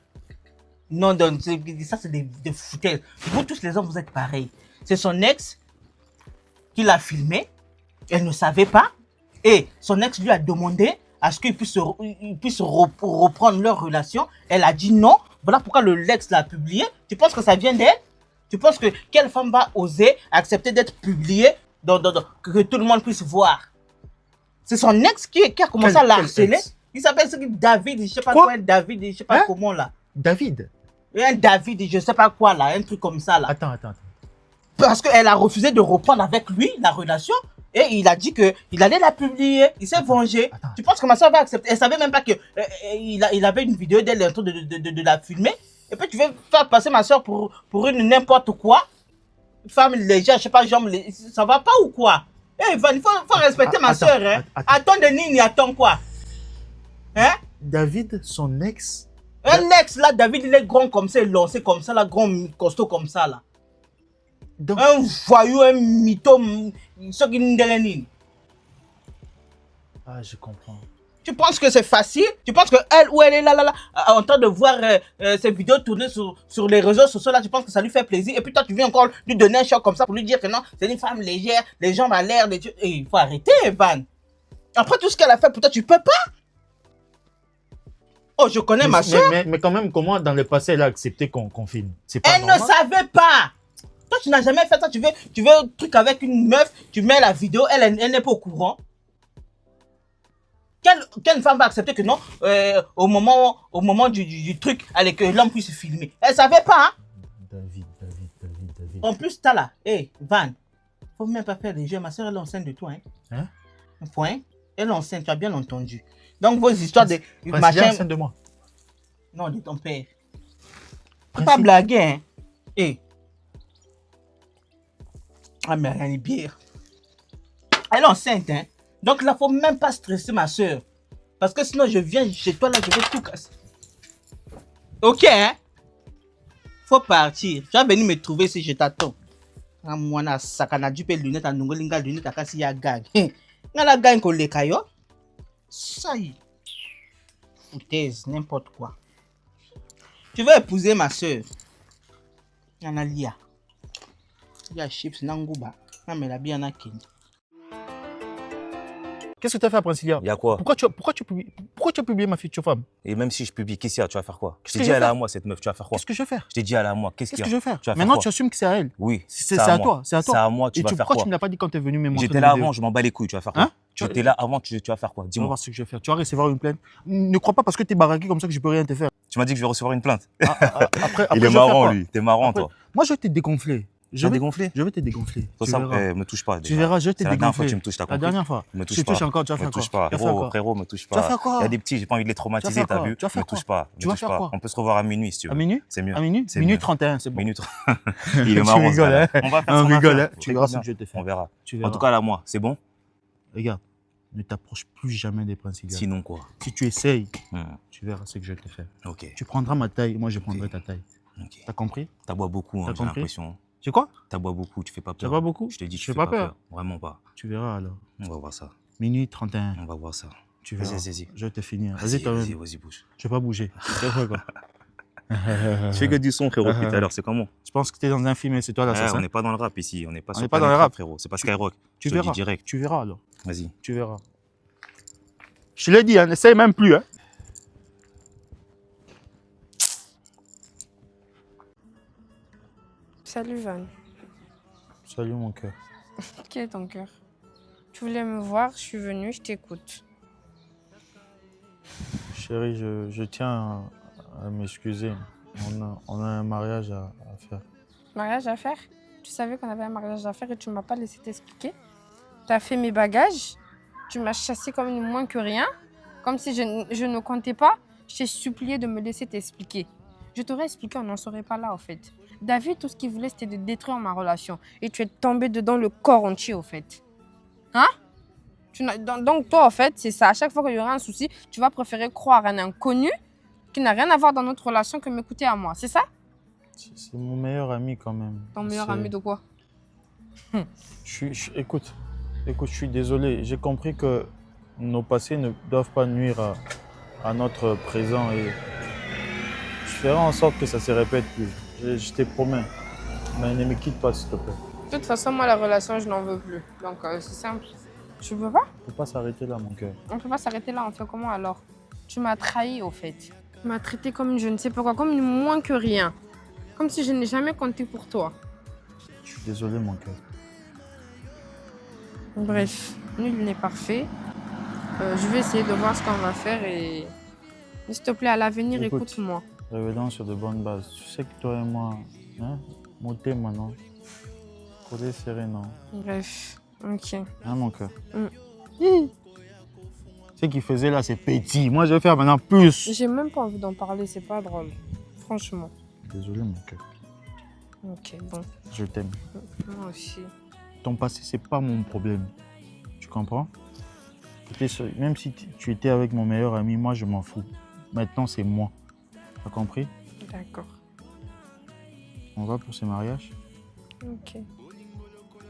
Non, non, ça, c'est des foutaises. Vous tous les hommes, vous êtes pareils. C'est son ex qui l'a filmé. Elle ne savait pas. Et son ex lui a demandé à ce qu'ils puissent reprendre leur relation. Elle a dit non. Voilà pourquoi l'ex l'a publié. Tu penses que ça vient d'elle? Tu penses que quelle femme va oser accepter d'être publiée, que tout le monde puisse voir? C'est son ex qui a commencé à la harceler. Il s'appelle David, je sais pas quoi, David, je sais pas comment là. David. Un David, je sais pas quoi là, un truc comme ça là. Attends. Parce qu'elle a refusé de reprendre avec lui la relation et il a dit qu'il allait la publier. Il s'est vengé. Tu penses que ma soeur va accepter? Elle savait même pas que il avait une vidéo d'elle en train de la filmer. Et puis tu veux faire passer ma soeur pour une n'importe quoi. Femme légère, je sais pas, genre, ça va pas ou quoi? Eh, il faut respecter ma soeur. Hein? Attends de Nini, attends quoi? Hein? David, son ex. Un ex là, David, il est grand comme ça, lancé comme ça, là, grand costaud comme ça là. Donc, Un voyou, un mytho, ce qui n'est. ah, je comprends. Tu penses que c'est facile? Tu penses que elle ou elle est là, en train de voir ces vidéos tourner sur les réseaux sociaux là, tu penses que ça lui fait plaisir? Et puis toi, tu viens encore lui donner un choc comme ça pour lui dire que non, c'est une femme légère, les jambes à l'air, il faut arrêter, Van. Après tout ce qu'elle a fait pour toi, tu peux pas? Oh, je connais ma soeur. Mais quand même, comment dans le passé elle a accepté qu'on filme? C'est pas Elle normal. ne savait pas. Toi, tu n'as jamais fait ça. Tu veux un truc avec une meuf, tu mets la vidéo, elle n'est pas au courant. Quelle femme va accepter que non, au moment du truc, allez, que l'homme puisse filmer? Elle savait pas, hein? David. En plus, t'as là, Van, faut même pas faire des jeux. Ma soeur, elle est enceinte de toi, hein? Un point. Elle est enceinte, tu as bien entendu. Donc, vos histoires de Machin... enceinte de moi. Non, de ton père. Faut pas blaguer, hein? Ah, mais rien n'est pire. Elle est enceinte, hein? Donc là, faut même pas stresser ma soeur. Parce que sinon, je viens chez toi, là, je vais tout casser. Ok, hein? Faut partir. Tu vas venir me trouver si je t'attends. Moi, na sakana du pe lunette, à nungolinga lunette, à kasi ya gag. Nga la gagne qu'on les caillots. Ça y est. Foutaise, n'importe quoi. Tu veux épouser ma soeur? Analia. Il y a chips, nanguba. Mais la bien kin. Qu'est-ce que tu as fait à Princilia? Il y a quoi? Pourquoi tu as publié ma future femme? Et même si je publie, qu'est-ce qu'il y a? Tu vas faire quoi? Je Qu'est-ce t'ai que dit, je vais elle est à faire? moi, cette meuf, tu vas faire quoi? Qu'est-ce que je vais faire? Je t'ai dit, elle est à moi, qu'est-ce Qu'est-ce qu'il que y a? je vais faire? Tu vas faire Maintenant, quoi? tu assumes que c'est à elle. Oui, C'est à toi. C'est à toi. C'est à moi, tu Et vas faire pourquoi quoi? tu ne l'as pas dit quand tu es venu me montrer J'étais la là vidéo? avant, je m'en bats les couilles, tu vas faire quoi? Hein? J'étais là avant, tu vas faire quoi? On va Dis-moi. voir ce que je vais faire. Tu vas recevoir une plainte. Ne crois pas parce que tu es baraqué comme ça que je peux rien te faire. Tu m'as dit que je vais recevoir une plainte. Après, Il je est vais faire marrant, quoi? lui. T'es marrant, Après, toi. moi, je vais te dégonfler. Je vais dégonfler? Je vais te dégonfler. Toi, Tu ça, verras. me touche pas. Tu verras, je vais te C'est la dernière fois dégonfler. que tu me touches, t'as La compris? dernière fois. Me touche Tu pas. touches encore, tu vas Me faire touche quoi? pas. Tu vas faire quoi? Frérot, me touche Tu vas pas. faire quoi? Il y a des petits, j'ai pas envie de les traumatiser, faire t'as quoi? vu? Tu vas faire Me touche quoi? pas. Tu Me vas touche faire pas. quoi? On peut se revoir à minuit si tu veux. À minuit? C'est mieux. À minuit? C'est Minuit mieux. 31, c'est bon. Minute. Il est marrant. Tu ce rigoles, gars-là. hein? On va faire On ce qu'on va rigole, faire. hein? Tu verras ce que je vais te faire. On verra. Tu En verras. tout cas, là, moi, c'est bon? Regarde, ne t'approche plus jamais des Princilias. Sinon quoi? Si tu essayes, tu verras ce que je vais te faire. Ok. Tu prendras ma taille, moi je prendrai ta taille. Ok. T'as compris? T'aboies beaucoup, hein, T'as j'ai compris? l'impression. C'est quoi? T'aboies beaucoup, tu fais pas peur. T'aboies beaucoup? Je te dis, tu Je fais fais pas peur. Vraiment pas. Tu verras alors. On va voir ça. Minuit 31. On va voir ça. Tu verras. Vas-y. Je vais te finir. Vas-y, Vas-y, toi-même. vas-y, bouge. Je vais pas bouger. C'est quoi, quoi? Tu fais que du son, frérot, depuis tout à l'heure, c'est comment? Je pense que t'es dans un film et c'est toi l'assassin. On n'est pas dans le rap ici, on n'est pas On sur n'est pas dans le Planet rap. frérot. C'est pas Skyrock. Tu Je te le verras. dis direct. Tu verras alors. Vas-y. Tu verras. Je te l'ai dit, hein, n'essaye même plus. Hein. Salut Van. Salut mon cœur. Qui est ton cœur? Tu voulais me voir, je suis venue, je t'écoute. Chérie, je tiens à m'excuser. On a un mariage à faire. Mariage à faire? Tu savais qu'on avait un mariage à faire et tu ne m'as pas laissé t'expliquer? Tu as fait mes bagages, tu m'as chassé comme une moins que rien, comme si je ne comptais pas. Je t'ai supplié de me laisser t'expliquer. Je t'aurais expliqué, on n'en serait pas là, au fait. David, tout ce qu'il voulait, c'était de détruire ma relation. Et tu es tombé dedans le corps entier, au fait. Hein? Donc, toi, en fait, c'est ça. À chaque fois qu'il y aura un souci, tu vas préférer croire un inconnu qui n'a rien à voir dans notre relation que m'écouter à moi. C'est ça? C'est mon meilleur ami quand même. Ton meilleur ami de quoi? Écoute, je suis désolé. J'ai compris que nos passés ne doivent pas nuire à notre présent et je ferai en sorte que ça se répète plus. Je te promets. Mais ne me quitte pas, s'il te plaît. De toute façon, moi, la relation, je n'en veux plus. Donc, c'est simple. Tu veux pas? On ne peut pas s'arrêter là, mon cœur. On peut pas s'arrêter là. On fait comment alors? Tu m'as trahi, au fait. Tu m'as traité comme je ne sais pas quoi, comme une moins que rien. Comme si je n'ai jamais compté pour toi. Je suis désolé, mon cœur. Bref, nul n'est parfait. Je vais essayer de voir ce qu'on va faire et... S'il te plaît, à l'avenir, Écoute. écoute-moi. Revenons sur de bonnes bases. Tu sais que toi et moi, hein, monter maintenant. Coller serré, non. Bref, ok. Hein, mon cœur. Mm. Ce qu'il faisait là, c'est petit. Moi, je vais faire maintenant plus. J'ai même pas envie d'en parler, c'est pas drôle. Franchement. Désolé, mon cœur. Ok, bon. Je t'aime. Moi aussi. Ton passé, c'est pas mon problème. Tu comprends? Même si tu étais avec mon meilleur ami, moi, je m'en fous. Maintenant, c'est moi. T'as compris? D'accord. On va pour ce mariage? Ok.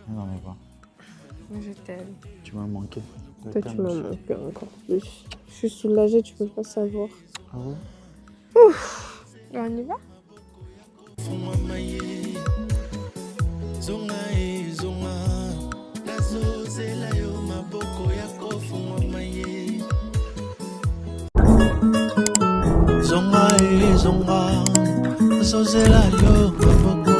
Non, mais pas. Je t'aime. Tu m'as manqué. Je Toi, t'aime tu m'as aussi. manqué encore plus. Je suis soulagée, tu peux pas savoir. Ah ouais? Ouf. On y va? Zonga e zonga nazozela yo maboko ya kofungwa maye zonga e zonga nazozela yo maboko